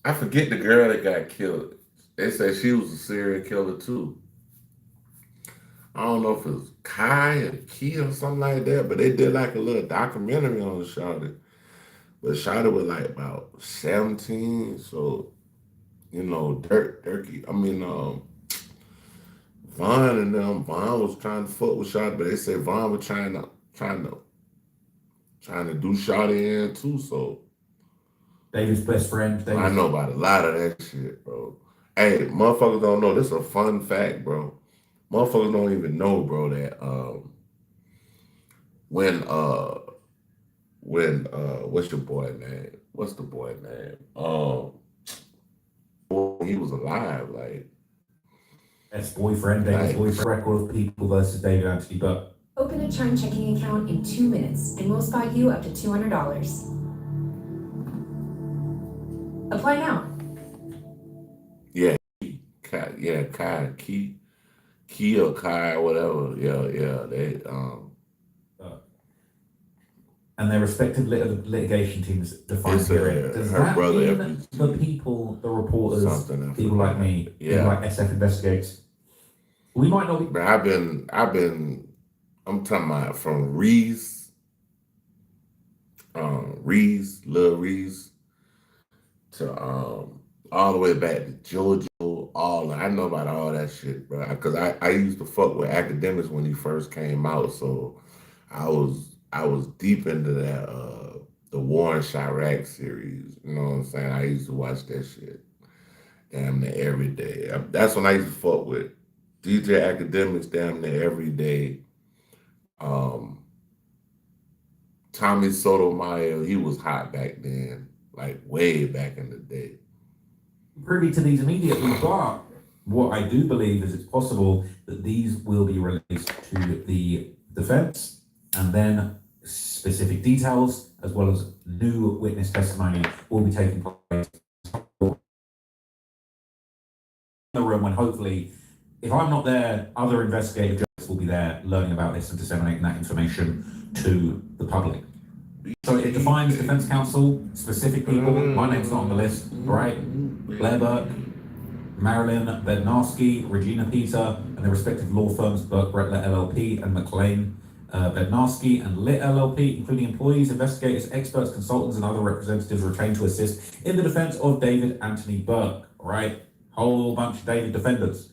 I forget the girl that got killed. They said she was a serial killer too. I don't know if it was Kai or Key or something like that, but they did like a little documentary on Shawty. But Shawty was like about 17, so you know, Vaughn and them, Vaughn was trying to fuck with Shawty, but they said Vaughn was trying to do Shawty in too, so David's best friend. I know about a lot of that shit, bro. Hey, motherfuckers don't know. This is a fun fact, bro. Motherfuckers don't even know, bro, that when what's your boy name? What's the boy name? When he was alive, like Ex-boyfriend, David's boyfriend. Record of people versus David Anthony Buck. Open a Chime checking account in 2 minutes and we'll spot you up to $200. Apply now. Yeah, Key or Kai or whatever. Yeah, they and their respective litigation teams define it's period. Does her that brother mean the people, the reporters, people like me, yeah, people like SF Investigates, we might not be. But I'm talking about from Lil Reese, to all the way back to JoJo. I know about all that shit, bro. Because I used to fuck with academics when he first came out, so I was deep into that the War in Chirac series. You know what I'm saying? I used to watch that shit damn near every day. That's when I used to fuck with DJ Academics damn near every day. Tommy Sotomayor, he was hot back then, like way back in the day. Privy to these immediately, but what I do believe is it's possible that these will be released to the defense, and then specific details as well as new witness testimony will be taking place in the room when hopefully, if I'm not there, other investigative journalists will be there learning about this and disseminating that information to the public. So it defines defense counsel, specific people. My name's not on the list, right? Blair Burke, Marilyn Bednarski, Regina Peter, and their respective law firms, Burke Brettler LLP and McLean Bednarski and Lit LLP, including employees, investigators, experts, consultants, and other representatives retained to assist in the defense of David Anthony Burke, right? Whole bunch of David defenders,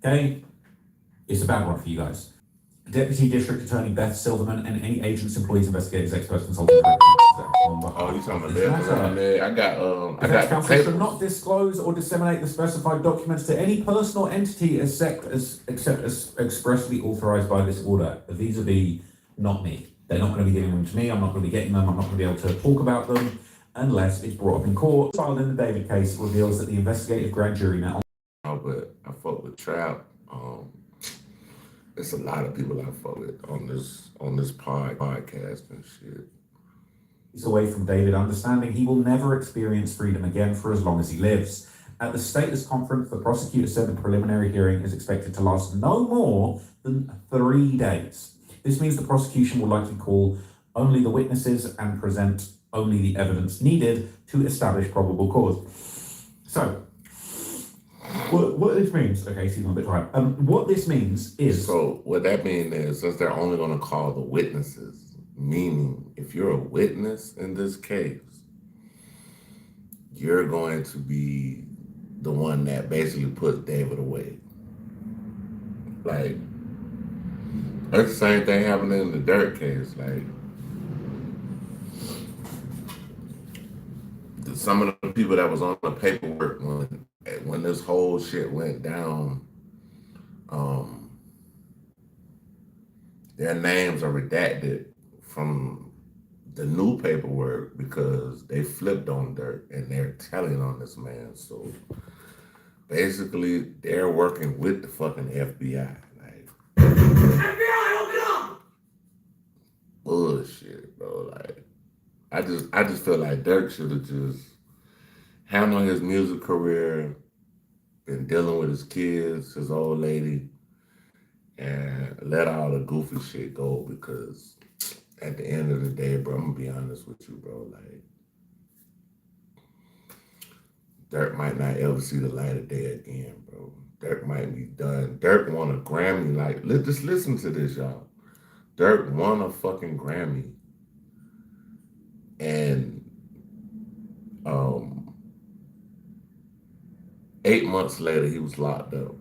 okay? It's a bad one for you guys. Deputy District Attorney Beth Silverman and any agents, employees, investigators, experts, consultants. Oh, you talking about that? I got counsel should not disclose or disseminate the specified documents to any person or entity except as expressly authorized by this order. Vis-a-vis, not me. They're not going to be giving them to me. I'm not going to be getting them. I'm not going to be able to talk about them unless it's brought up in court. Filed in the David case reveals that the investigative grand jury met on. Oh, but I fuck with Trap. It's a lot of people I fuck with on this podcast and shit. He's away from David, understanding he will never experience freedom again for as long as he lives. At the status conference, the prosecutor said the preliminary hearing is expected to last no more than 3 days. This means the prosecution will likely call only the witnesses and present only the evidence needed to establish probable cause. So, what this means, okay, seems a bit tired. What this means is... So, what that means is, since they're only going to call the witnesses, meaning if you're a witness in this case, you're going to be the one that basically puts David away. Like, that's the same thing happening in the Dirt case. Like, some of the people that was on the paperwork when this whole shit went down, their names are redacted from the new paperwork because they flipped on Dirt and they're telling on this man. So basically, they're working with the fucking FBI. Like, FBI, open up! Bullshit, bro. Like, I just feel like Dirk should have just handled his music career been dealing with his kids, his old lady, and let all the goofy shit go because at the end of the day, bro, I'm gonna be honest with you, bro. Like, Dirk might not ever see the light of day again, bro. Dirk might be done. Dirk won a Grammy. Like, just listen to this, y'all. Dirk won a fucking Grammy. And 8 months later, he was locked up.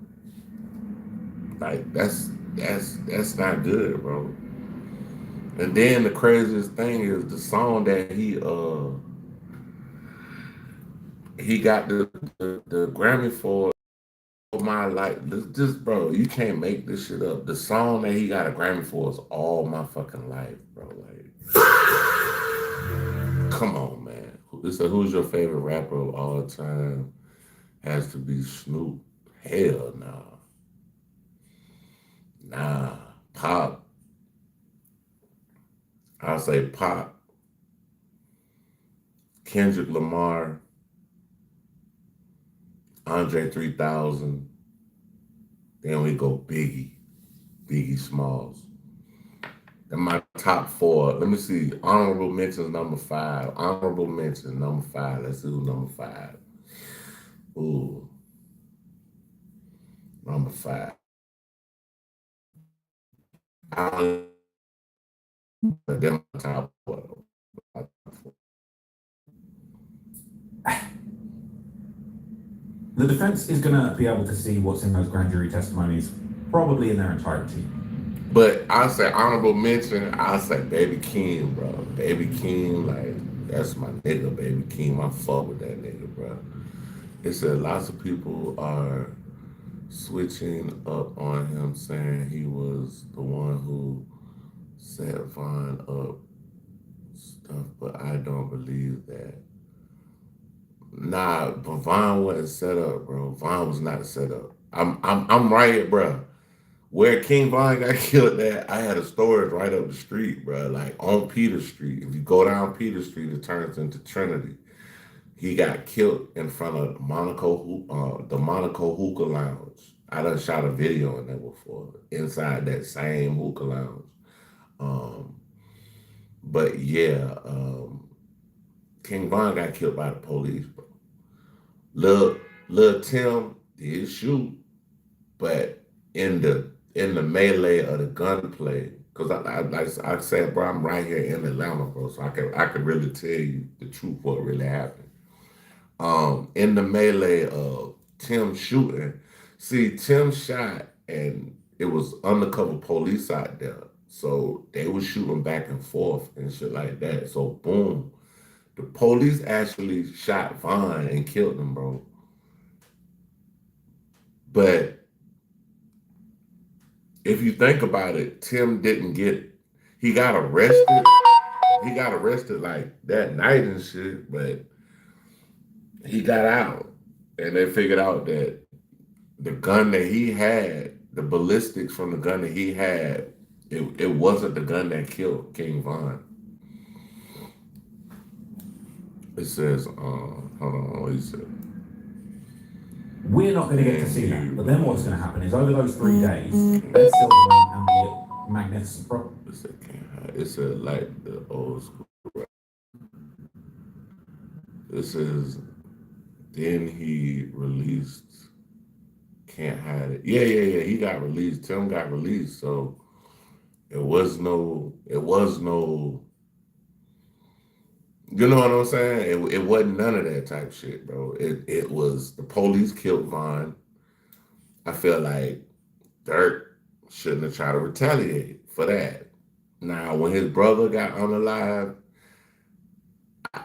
Like, that's not good, bro. And then the craziest thing is the song that he got the Grammy for. My life, just bro, you can't make this shit up. The song that he got a Grammy for is All My Fucking Life, bro. Like, come on, man. Who's your favorite rapper of all time? Has to be Snoop. Hell nah. Nah. Pop. I'll say Pop. Kendrick Lamar. Andre 3000. Then we go Biggie. Biggie Smalls. And my top 4. Let me see. Honorable mentions number 5. Honorable mention number 5. Let's do number 5. Ooh. Number 5. Then my top 4. The defense is going to be able to see what's in those grand jury testimonies, probably in their entirety. But I say honorable mention, I say Baby Keem, bro. Baby Keem, like, that's my nigga, Baby Keem. I fuck with that nigga, bro. It said lots of people are switching up on him, saying he was the one who set Vaughn up stuff, but I don't believe that. Nah, but Vaughn wasn't set up, bro. Vaughn was not set up. I'm right here, bro. Where King Von got killed at, I had a storage right up the street, bro, like on Peter Street. If you go down Peter Street, it turns into Trinity. He got killed in front of the Monaco Hookah Lounge. I done shot a video in there before, inside that same hookah lounge. But yeah, King Von got killed by the police, bro. Lil Tim did shoot, but in the melee of the gunplay, because I said, bro, I'm right here in Atlanta, bro, so I could really tell you the truth what really happened. In the melee of Tim shooting, see, Tim shot and it was undercover police out there, so they were shooting back and forth and shit like that. So boom, the police actually shot Vaughn and killed him, bro. But if you think about it, Tim he got arrested. He got arrested like that night and shit, but he got out. And they figured out that the gun that he had, the ballistics from the gun that he had, it wasn't the gun that killed King Von. It says, hold on, what he said. We're not going to get to see that, but then what's going to happen is over those 3 days, Ed Silverman and the Magnificent Pro. It's like the old school. This is, then he released Can't Hide It. Yeah. He got released. Tim got released. So it was no, you know what I'm saying? It wasn't none of that type shit, bro. It was the police killed Vaughn. I feel like Dirk shouldn't have tried to retaliate for that. Now, when his brother got unalive,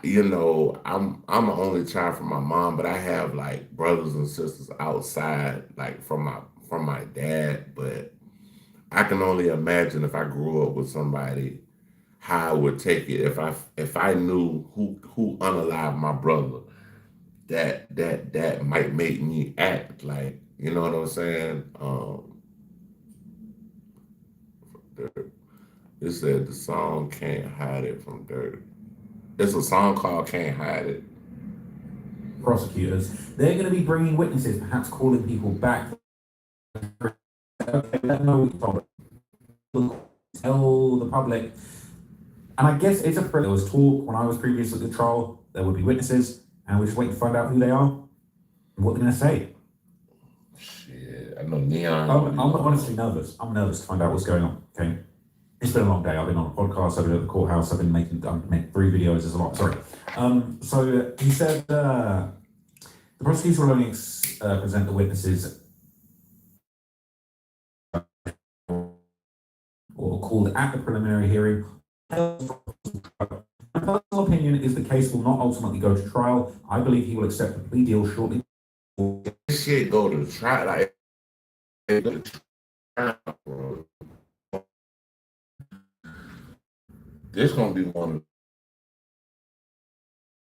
you know, I'm an only child from my mom, but I have like brothers and sisters outside, like from my dad. But I can only imagine if I grew up with somebody, how I would take it if I knew who unalived my brother. That might make me act like, you know what I'm saying? It said the song Can't Hide It from Dirk. It's a song called Can't Hide It. prosecutors, they're going to be bringing witnesses, perhaps calling people back. Okay, let them know what you told them. Tell the public. And I guess it's there was talk when I was previous at the trial, there would be witnesses, and we're just waiting to find out who they are and what they're going to say. Shit, I know Neon. I'm honestly nervous. I'm nervous to find out what's going on, okay? It's been a long day. I've been on a podcast, I've been at the courthouse, I've made 3 videos, there's a lot, sorry. So he said the prosecutor will only present the witnesses or called at the preliminary hearing. My personal opinion is the case will not ultimately go to trial. I believe he will accept a plea deal shortly. This shit go to trial, like, bro. This gonna be one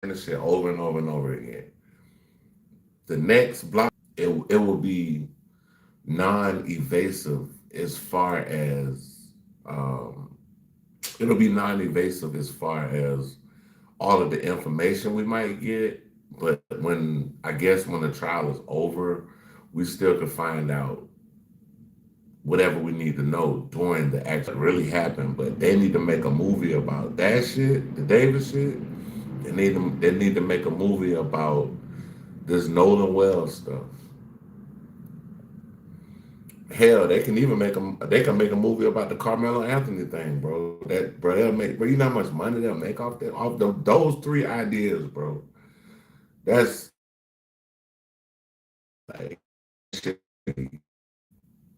of this shit over and over and over again. The next block, it will be non-evasive as far as it'll be non-evasive as far as all of the information we might get, but when the trial is over, we still can find out whatever we need to know during the act that really happened. But they need to make a movie about that shit, the Davis shit. They need to make a movie about this Nolan Wells stuff. Hell, they can make a movie about the Carmelo Anthony thing, bro. They'll make, bro, you know how much money they'll make off those 3 ideas, bro. That's like shit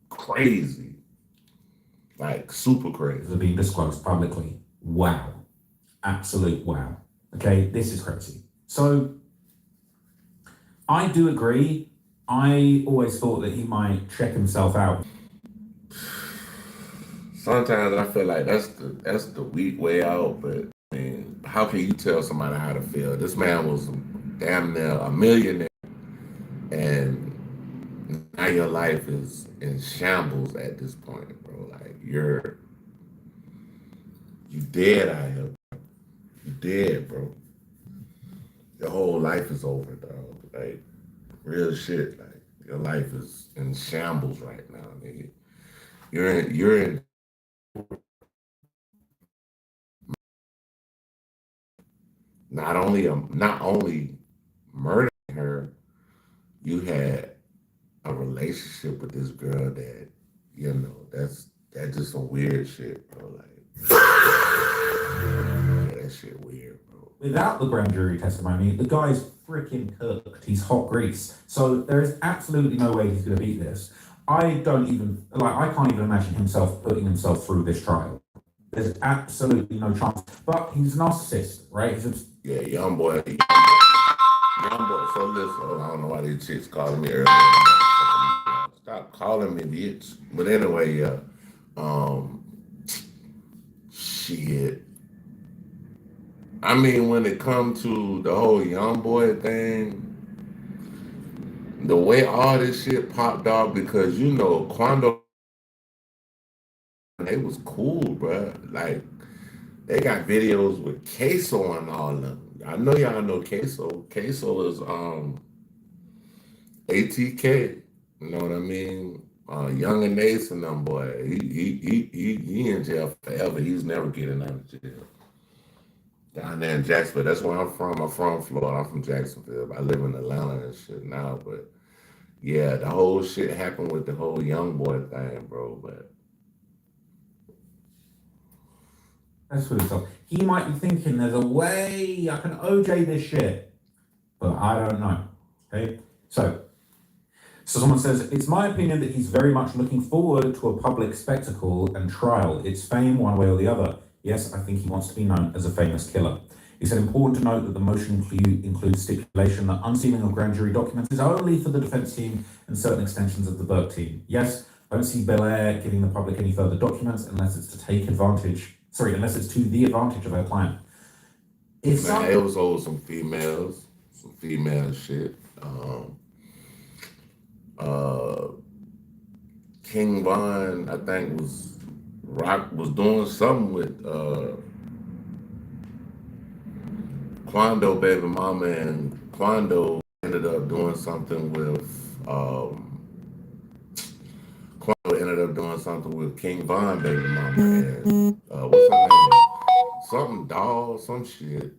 crazy. Like super crazy. Are being disclosed publicly. Wow. Absolute wow. Okay, this is crazy. So I do agree. I always thought that he might check himself out. Sometimes I feel like that's the weak way out, but I mean, how can you tell somebody how to feel? This man was damn near a millionaire, and now your life is in shambles at this point, bro. Like you dead out here. You dead, bro. Your whole life is over, dog. Like real shit. Like your life is in shambles right now, nigga. You're in not only murdering her, you had a relationship with this girl that, you know, that's just some weird shit, bro. Like yeah, that shit weird, bro. Without the grand jury testimony, the guy's freaking cooked. He's hot grease. So there is absolutely no way he's going to beat this. I can't even imagine himself putting himself through this trial. There's absolutely no chance. But he's a narcissist, right? Yeah, young boy. So listen, I don't know why these chicks calling me earlier. Stop calling me, bitch. But anyway, yeah. Shit. I mean, when it comes to the whole young boy thing, the way all this shit popped off, because you know, Quando, they was cool, bro. Like, they got videos with Queso and all of them. I know y'all know Queso. Queso is ATK. You know what I mean? Young and Ace and them boy. He in jail forever. He's never getting out of jail. Down there in Jacksonville. That's where I'm from. I'm from Florida. I'm from Jacksonville. I live in Atlanta and shit now. But yeah, the whole shit happened with the whole young boy thing, bro. But that's what it's like. He might be thinking there's a way I can OJ this shit, but I don't know. Okay, so someone says, it's my opinion that he's very much looking forward to a public spectacle and trial. It's fame one way or the other. Yes, I think he wants to be known as a famous killer. He said, important to note that the motion includes stipulation that unsealing of grand jury documents is only for the defense team and certain extensions of the Burke team. Yes, I don't see Belair giving the public any further documents unless it's to the advantage of our client. it was over some female shit. King Von, I think was doing something with Quando baby mama, and Quando ended up doing something with Quavo ended up doing something with King Von baby mama and what's her name? Something doll, some shit.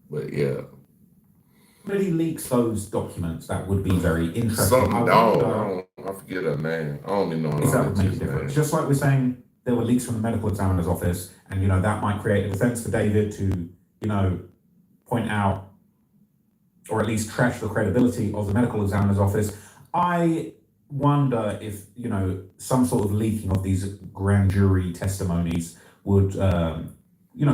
But yeah. Somebody leaks those documents, that would be very interesting. Something dog. I forget her name. I don't even know If that would make a difference. Just like we're saying, there were leaks from the medical examiner's office, and that might create a defense for David to, point out or at least trash the credibility of the medical examiner's office. I wonder if, some sort of leaking of these grand jury testimonies would,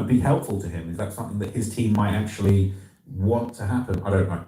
be helpful to him. Is that something that his team might actually want to happen? I don't know.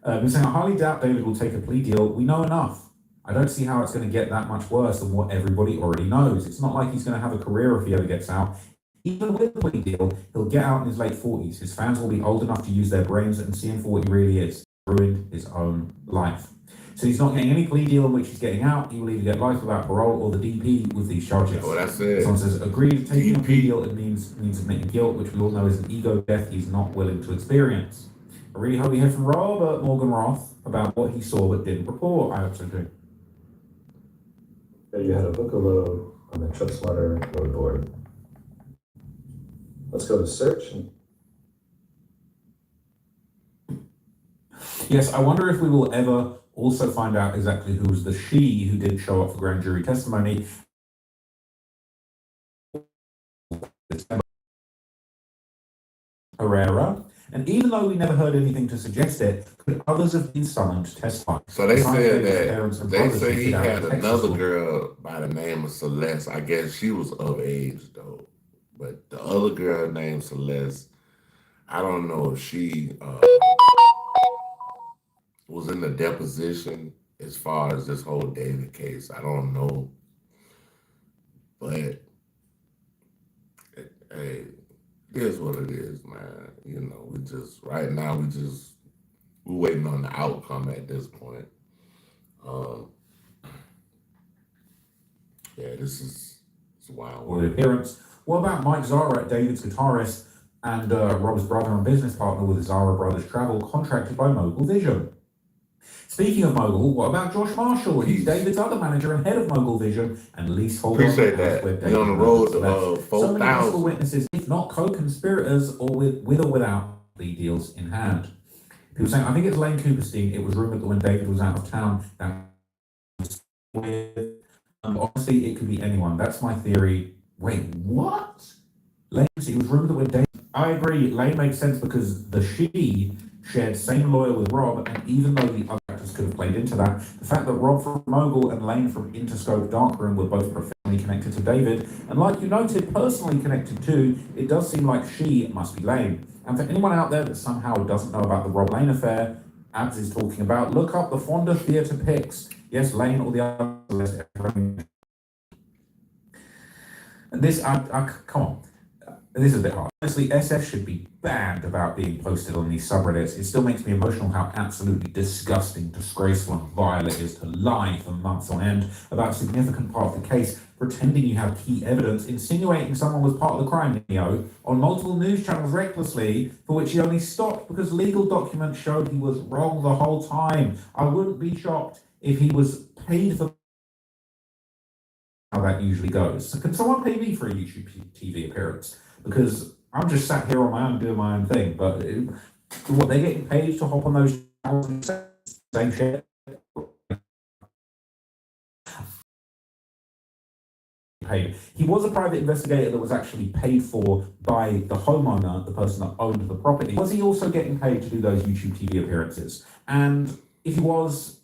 We're saying, I highly doubt David will take a plea deal. We know enough. I don't see how it's going to get that much worse than what everybody already knows. It's not like he's going to have a career if he ever gets out. Even with the plea deal, he'll get out in his late 40s. His fans will be old enough to use their brains and see him for what he really is. Ruined his own life. So he's not getting any plea deal in which he's getting out. He will either get life without parole or the DP with these charges. Well, that's it. Someone says, agreed, taking a plea deal, it means admitting guilt, which we all know is an ego death he's not willing to experience. I really hope we hear from Robert Morgan Roth about what he saw but didn't report. I hope so too. You had a book of load on the TripSmarter load board. Let's go to search. Yes, I wonder if we will ever also find out exactly who was the she who did show up for grand jury testimony. Herrera. And even though we never heard anything to suggest it, could others have been summoned to testify? So they said that they say he had another girl by the name of Celeste. I guess she was of age though. But the other girl named Celeste, I don't know if she was in the deposition as far as this whole David case. I don't know. But hey, it is what it is, man. We're waiting on the outcome at this point. It's wild. Or the appearance. What about Mike Zara, David's guitarist and Rob's brother and business partner with the Zara Brothers Travel, contracted by Mogul Vision? Speaking of Mogul, what about Josh Marshall? He's David's other manager and head of Mogul Vision and leaseholder. Appreciate that. He's on the road to 4,000. So many possible witnesses, if not co-conspirators, or with or without plea deals in hand. People saying, I think it's Lane Cooperstein. It was rumored that when David was out of town, honestly, it could be anyone. That's my theory. Wait, what? Lane, it was rumored that when David... I agree, Lane makes sense because the she shared same lawyer with Rob, and even though the other actors could have played into that, the fact that Rob from Mogul and Lane from Interscope Darkroom were both professionally connected to David, and like you noted, personally connected too, it does seem like she must be Lane. And for anyone out there that somehow doesn't know about the Rob Lane affair, Abs is talking about, look up the Fonda Theatre pics. Yes, Lane or the other... This, come on. This is a bit hard. Honestly, SF should be banned about being posted on these subreddits. It still makes me emotional how absolutely disgusting, disgraceful, and vile it is to lie for months on end about a significant part of the case, pretending you have key evidence, insinuating someone was part of the crime, on multiple news channels recklessly, for which he only stopped because legal documents showed he was wrong the whole time. I wouldn't be shocked if he was paid for how that usually goes. So can someone pay me for a YouTube TV appearance? Because I'm just sat here on my own doing my own thing. But what, they're getting paid to hop on those channels and same shit? Paid. He was a private investigator that was actually paid for by the homeowner, the person that owned the property. Was he also getting paid to do those YouTube TV appearances? And if he was...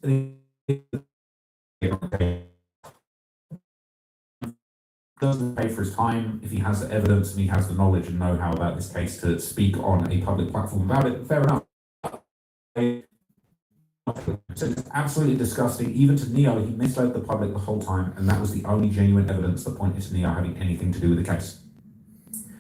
doesn't pay for his time if he has the evidence and he has the knowledge and know-how about this case to speak on a public platform about it. Fair enough. So it's absolutely disgusting. Even to Neo, he misled the public the whole time, and that was the only genuine evidence that pointed to Neo having anything to do with the case.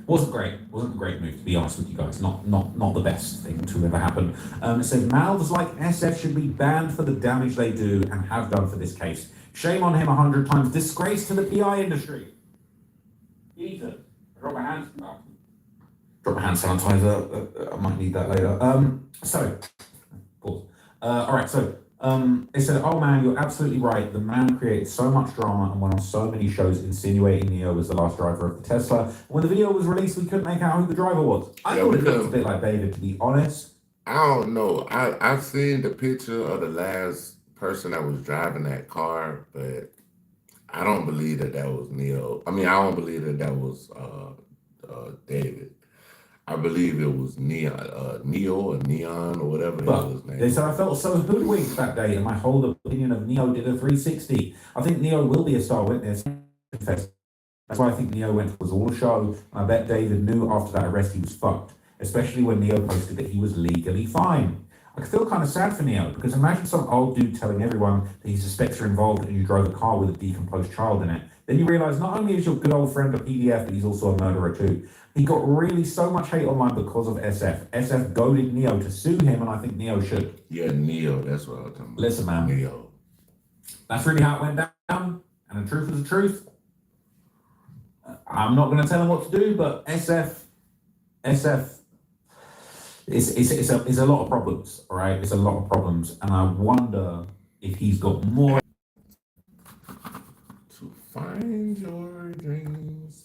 Wasn't great. Wasn't a great move, to be honest with you guys. Not the best thing to ever happen. It says mouths like SF should be banned for the damage they do and have done for this case. Shame on him 100 times. Disgrace to the PI industry. Ethan, drop my hand. Drop my hand sanitizer. I might need that later. So, pause. All right, so it said, "Oh man, you're absolutely right. The man created so much drama and went on so many shows insinuating Neo was the last driver of the Tesla. When the video was released, we couldn't make out who the driver was. I thought it looked a bit like David, to be honest. I don't know. I've seen the picture of the last person that was driving that car, but I don't believe that was Neo. I mean, I don't believe that was David. I believe it was Neo or Neon or whatever his name. They said, I felt so hoodwinked that day, and my whole opinion of Neo did a 360. I think Neo will be a star witness. That's why I think Neo was all a show. I bet David knew after that arrest he was fucked, especially when Neo posted that he was legally fine. I feel kind of sad for Neo, because imagine some old dude telling everyone that he suspects you're involved and you drove a car with a decomposed child in it. Then you realize not only is your good old friend a PDF, but he's also a murderer too. He got really so much hate online because of SF. SF goaded Neo to sue him, and I think Neo should. Yeah, Neo, that's what I'm talking about. Listen, man. Neo. That's really how it went down, and the truth is the truth. I'm not going to tell him what to do, but SF is a lot of problems, all right? It's a lot of problems, and I wonder if he's got more to find your dreams.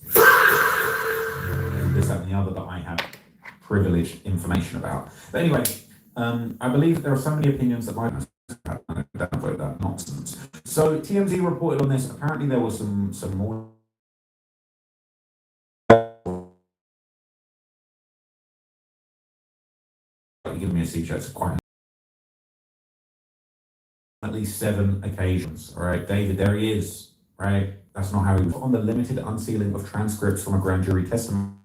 And this, that, and the other that I have privileged information about. But anyway, I believe there are so many opinions that might downvote that nonsense. So TMZ reported on this. Apparently, there was some more. Give me a C-chat. It's quite at least 7 occasions. All right, David, there he is. Right, that's not how he was. On the limited unsealing of transcripts from a grand jury testimony.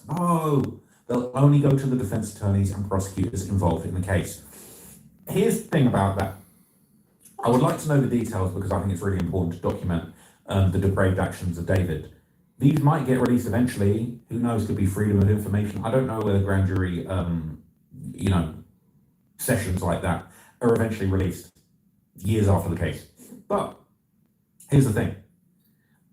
No, they'll only go to the defense attorneys and prosecutors involved in the case. Here's the thing about that. I would like to know the details because I think it's really important to document the depraved actions of David. These might get released eventually. Who knows? Could be freedom of information. I don't know whether grand jury, sessions like that are eventually released years after the case. But here's the thing.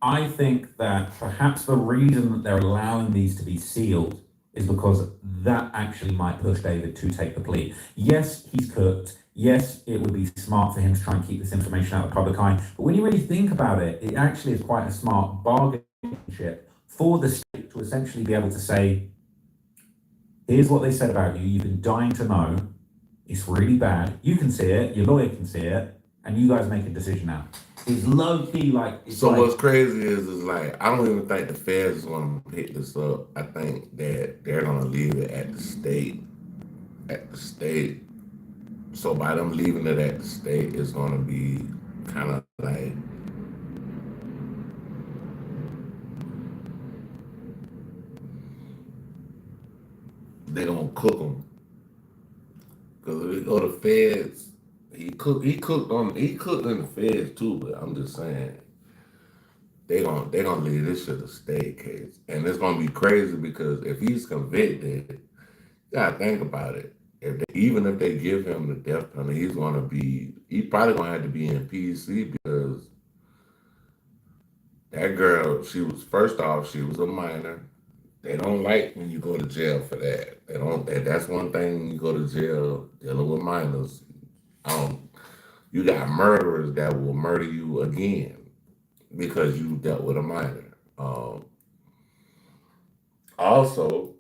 I think that perhaps the reason that they're allowing these to be sealed is because that actually might push David to take the plea. Yes, he's cooked. Yes, it would be smart for him to try and keep this information out of the public eye. But when you really think about it, it actually is quite a smart bargain chip for the state to essentially be able to say, here's what they said about you. You've been dying to know. It's really bad. You can see it. Your lawyer can see it. And you guys make a decision now. It's low key like. What's crazy is like I don't even think the feds is going to pick this up. I think that they're going to leave it at the state. At the state. So by them leaving it at the state, it's going to be kind of like. They're going to cook them. Because if we go to feds. He cooked in the feds too, but I'm just saying they gonna leave this shit a state case. And it's gonna be crazy because if he's convicted, you gotta think about it. Even if they give him the death penalty, he's probably gonna have to be in PC because that girl, she was a minor. They don't like when you go to jail for that. That's one thing when you go to jail dealing with minors. You got murderers that will murder you again because you dealt with a minor. Also,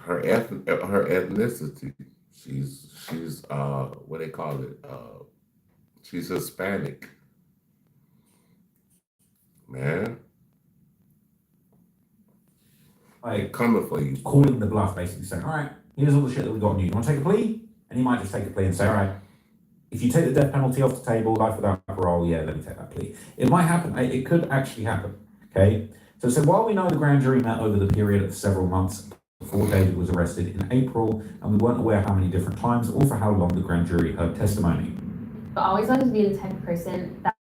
her ethnicity. She's what they call it. She's Hispanic. Man. Like coming for you. Calling the bluff, basically saying, all right, here's all the shit that we got on you. You want to take a plea? And he might just take a plea and say, all right, if you take the death penalty off the table, life without parole, yeah, let me take that plea. It might happen. It could actually happen, okay? So while we know the grand jury met over the period of several months before David was arrested in April, and we weren't aware how many different times or for how long the grand jury heard testimony. But always want to be the type of person that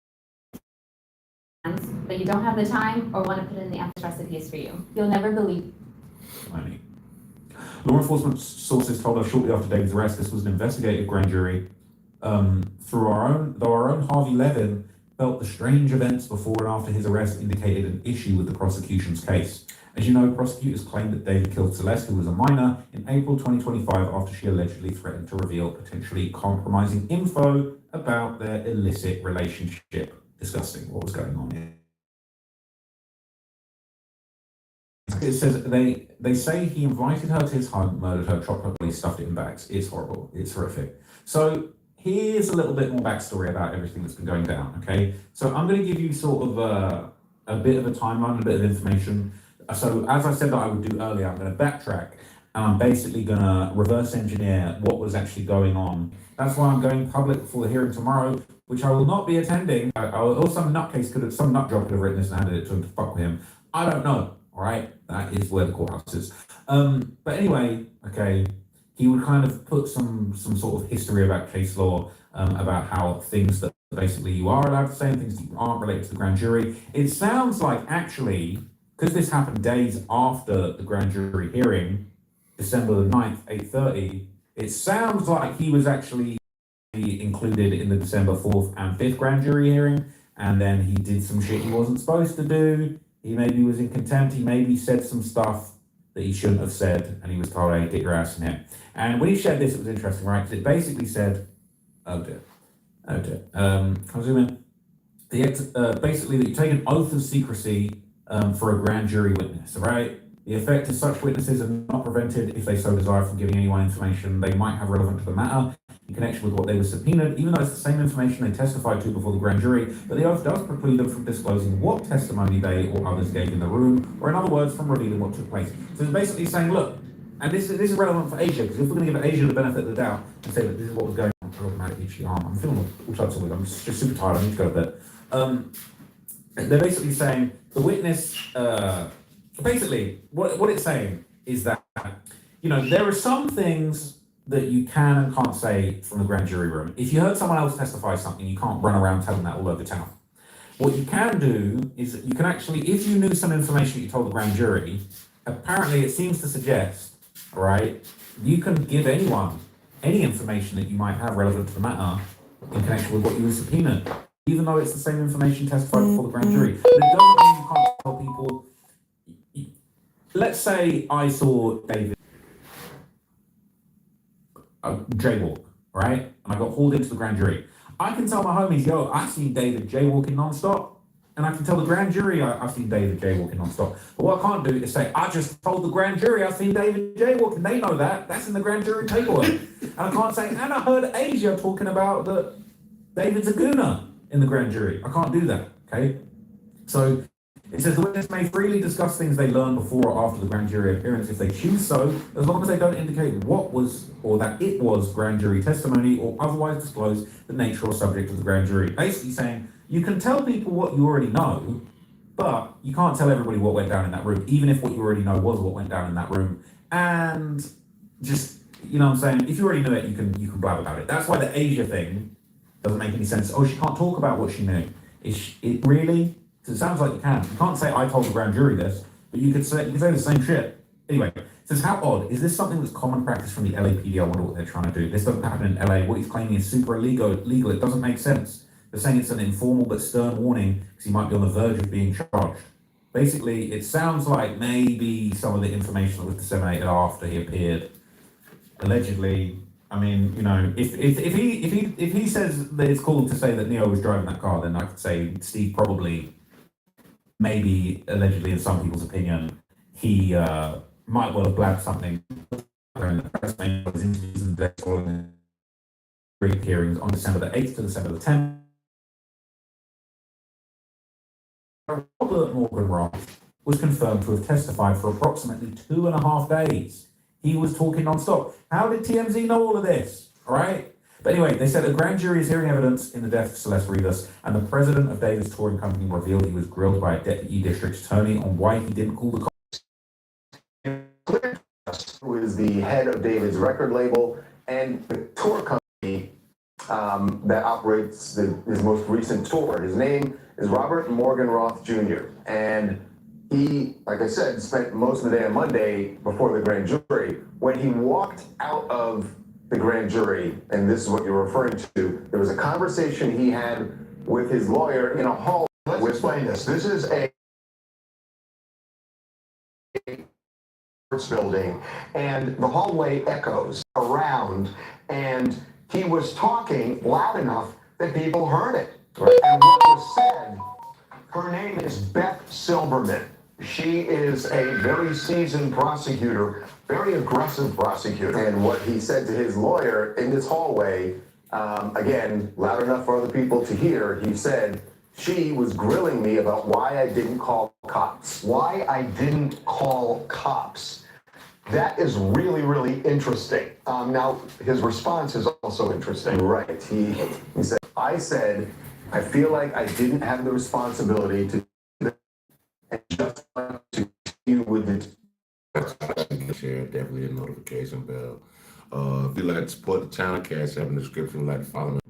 but you don't have the time or want to put in the effort recipe is for you. You'll never believe. Law enforcement sources told us shortly after David's arrest this was an investigative grand jury. Though our own Harvey Levin felt the strange events before and after his arrest indicated an issue with the prosecution's case. As you know, prosecutors claimed that David killed Celeste, who was a minor, in April 2025 after she allegedly threatened to reveal potentially compromising info about their illicit relationship. Disgusting what was going on here. It says they say he invited her to his home, murdered her, chopped her body, stuffed it in bags. It's horrible. It's horrific. So here's a little bit more backstory about everything that's been going down, okay? So I'm going to give you sort of a bit of a timeline, a bit of information. So as I said that I would do earlier, I'm going to backtrack, and I'm basically going to reverse engineer what was actually going on. That's why I'm going public for the hearing tomorrow, which I will not be attending. Or some nutcase some nut job could have written this and handed it to him to fuck with him. I don't know, all right? That is where the courthouse is. But anyway, okay, he would kind of put some sort of history about case law, about how things that basically you are allowed to say and things that you aren't related to the grand jury. It sounds like actually, because this happened days after the grand jury hearing, December the 9th, 8:30, it sounds like he was actually included in the December 4th and 5th grand jury hearing, and then he did some shit he wasn't supposed to do. He maybe was in contempt, he maybe said some stuff that he shouldn't have said, and he was told, hey, get your ass in here. And when he shared this, it was interesting, right? Because it basically said, oh dear. Can I zoom in? Basically, that you take an oath of secrecy for a grand jury witness, right? The effect of such witnesses are not prevented if they so desire from giving anyone information they might have relevant to the matter in connection with what they were subpoenaed, even though it's the same information they testified to before the grand jury, but the oath does preclude them from disclosing what testimony they or others gave in the room, or in other words, from revealing what took place. So it's basically saying, look, and this is relevant for Asia, because if we're going to give Asia the benefit of the doubt and say that this is what was going on, I'm feeling all types of weird. I'm just super tired. I need to go to bed. They're basically saying the witness. Basically, what it's saying is that, you know, there are some things that you can and can't say from the grand jury room. If you heard someone else testify something, you can't run around telling that all over town. What you can do is that you can actually, if you knew some information that you told the grand jury, apparently it seems to suggest, right, you can give anyone any information that you might have relevant to the matter in connection with what you were subpoenaed, even though it's the same information testified before the grand jury. But it doesn't mean you can't tell people. Let's say I saw David jaywalk, right? And I got hauled into the grand jury. I can tell my homies, yo, I've seen David jaywalking nonstop. And I can tell the grand jury I've seen David jaywalking nonstop. But what I can't do is say, I just told the grand jury I've seen David jaywalking. They know that. That's in the grand jury paperwork. And I can't say, and I heard Asia talking about that David's a gooner in the grand jury. I can't do that, okay? So it says the witness may freely discuss things they learned before or after the grand jury appearance if they choose so, as long as they don't indicate what was or that it was grand jury testimony or otherwise disclose the nature or subject of the grand jury. Basically saying, you can tell people what you already know, but you can't tell everybody what went down in that room, even if what you already know was what went down in that room. And just, you know what I'm saying, if you already knew it, you can blab about it. That's why the Asia thing doesn't make any sense. Oh, she can't talk about what she knew. It really? It sounds like you can. You can't say I told the grand jury this, but you could say the same shit. Anyway, it says how odd. Is this something that's common practice from the LAPD? I wonder what they're trying to do. This doesn't happen in LA. What he's claiming is super illegal. It doesn't make sense. They're saying it's an informal but stern warning because he might be on the verge of being charged. Basically, it sounds like maybe some of the information that was disseminated after he appeared, allegedly. I mean, you know, if he says that it's cool to say that Neo was driving that car, then I could say Steve probably, maybe allegedly in some people's opinion, he might well have blabbed something during the press hearings on December the 8th to December the 10th. Robert Morgan Ross was confirmed to have testified for approximately 2.5 days. He was talking non-stop. How did TMZ know all of this? All right. But anyway, they said a grand jury is hearing evidence in the death of Celeste Rivas, and the president of David's touring company revealed he was grilled by a deputy district attorney on why he didn't call the cops. Who is the head of David's record label and the tour company that operates his most recent tour. His name is Robert Morgan Roth Jr. And he, like I said, spent most of the day on Monday before the grand jury. When he walked out of the grand jury, and this is what you're referring to, there was a conversation he had with his lawyer in a hall. Let's explain this. This is a building, and the hallway echoes around, and he was talking loud enough that people heard it. Right. And what was said, her name is Beth Silverman. She is a very seasoned prosecutor, very aggressive prosecutor. And what he said to his lawyer in this hallway, again, loud enough for other people to hear, he said, she was grilling me about why I didn't call cops. Why I didn't call cops. That is really, really interesting. Now, his response is also interesting. Right. He said, I said, I feel like I didn't have the responsibility to do that and just want to continue with it. Share, definitely a notification bell. If you'd like to support the channel, cash app in the description, like to follow me.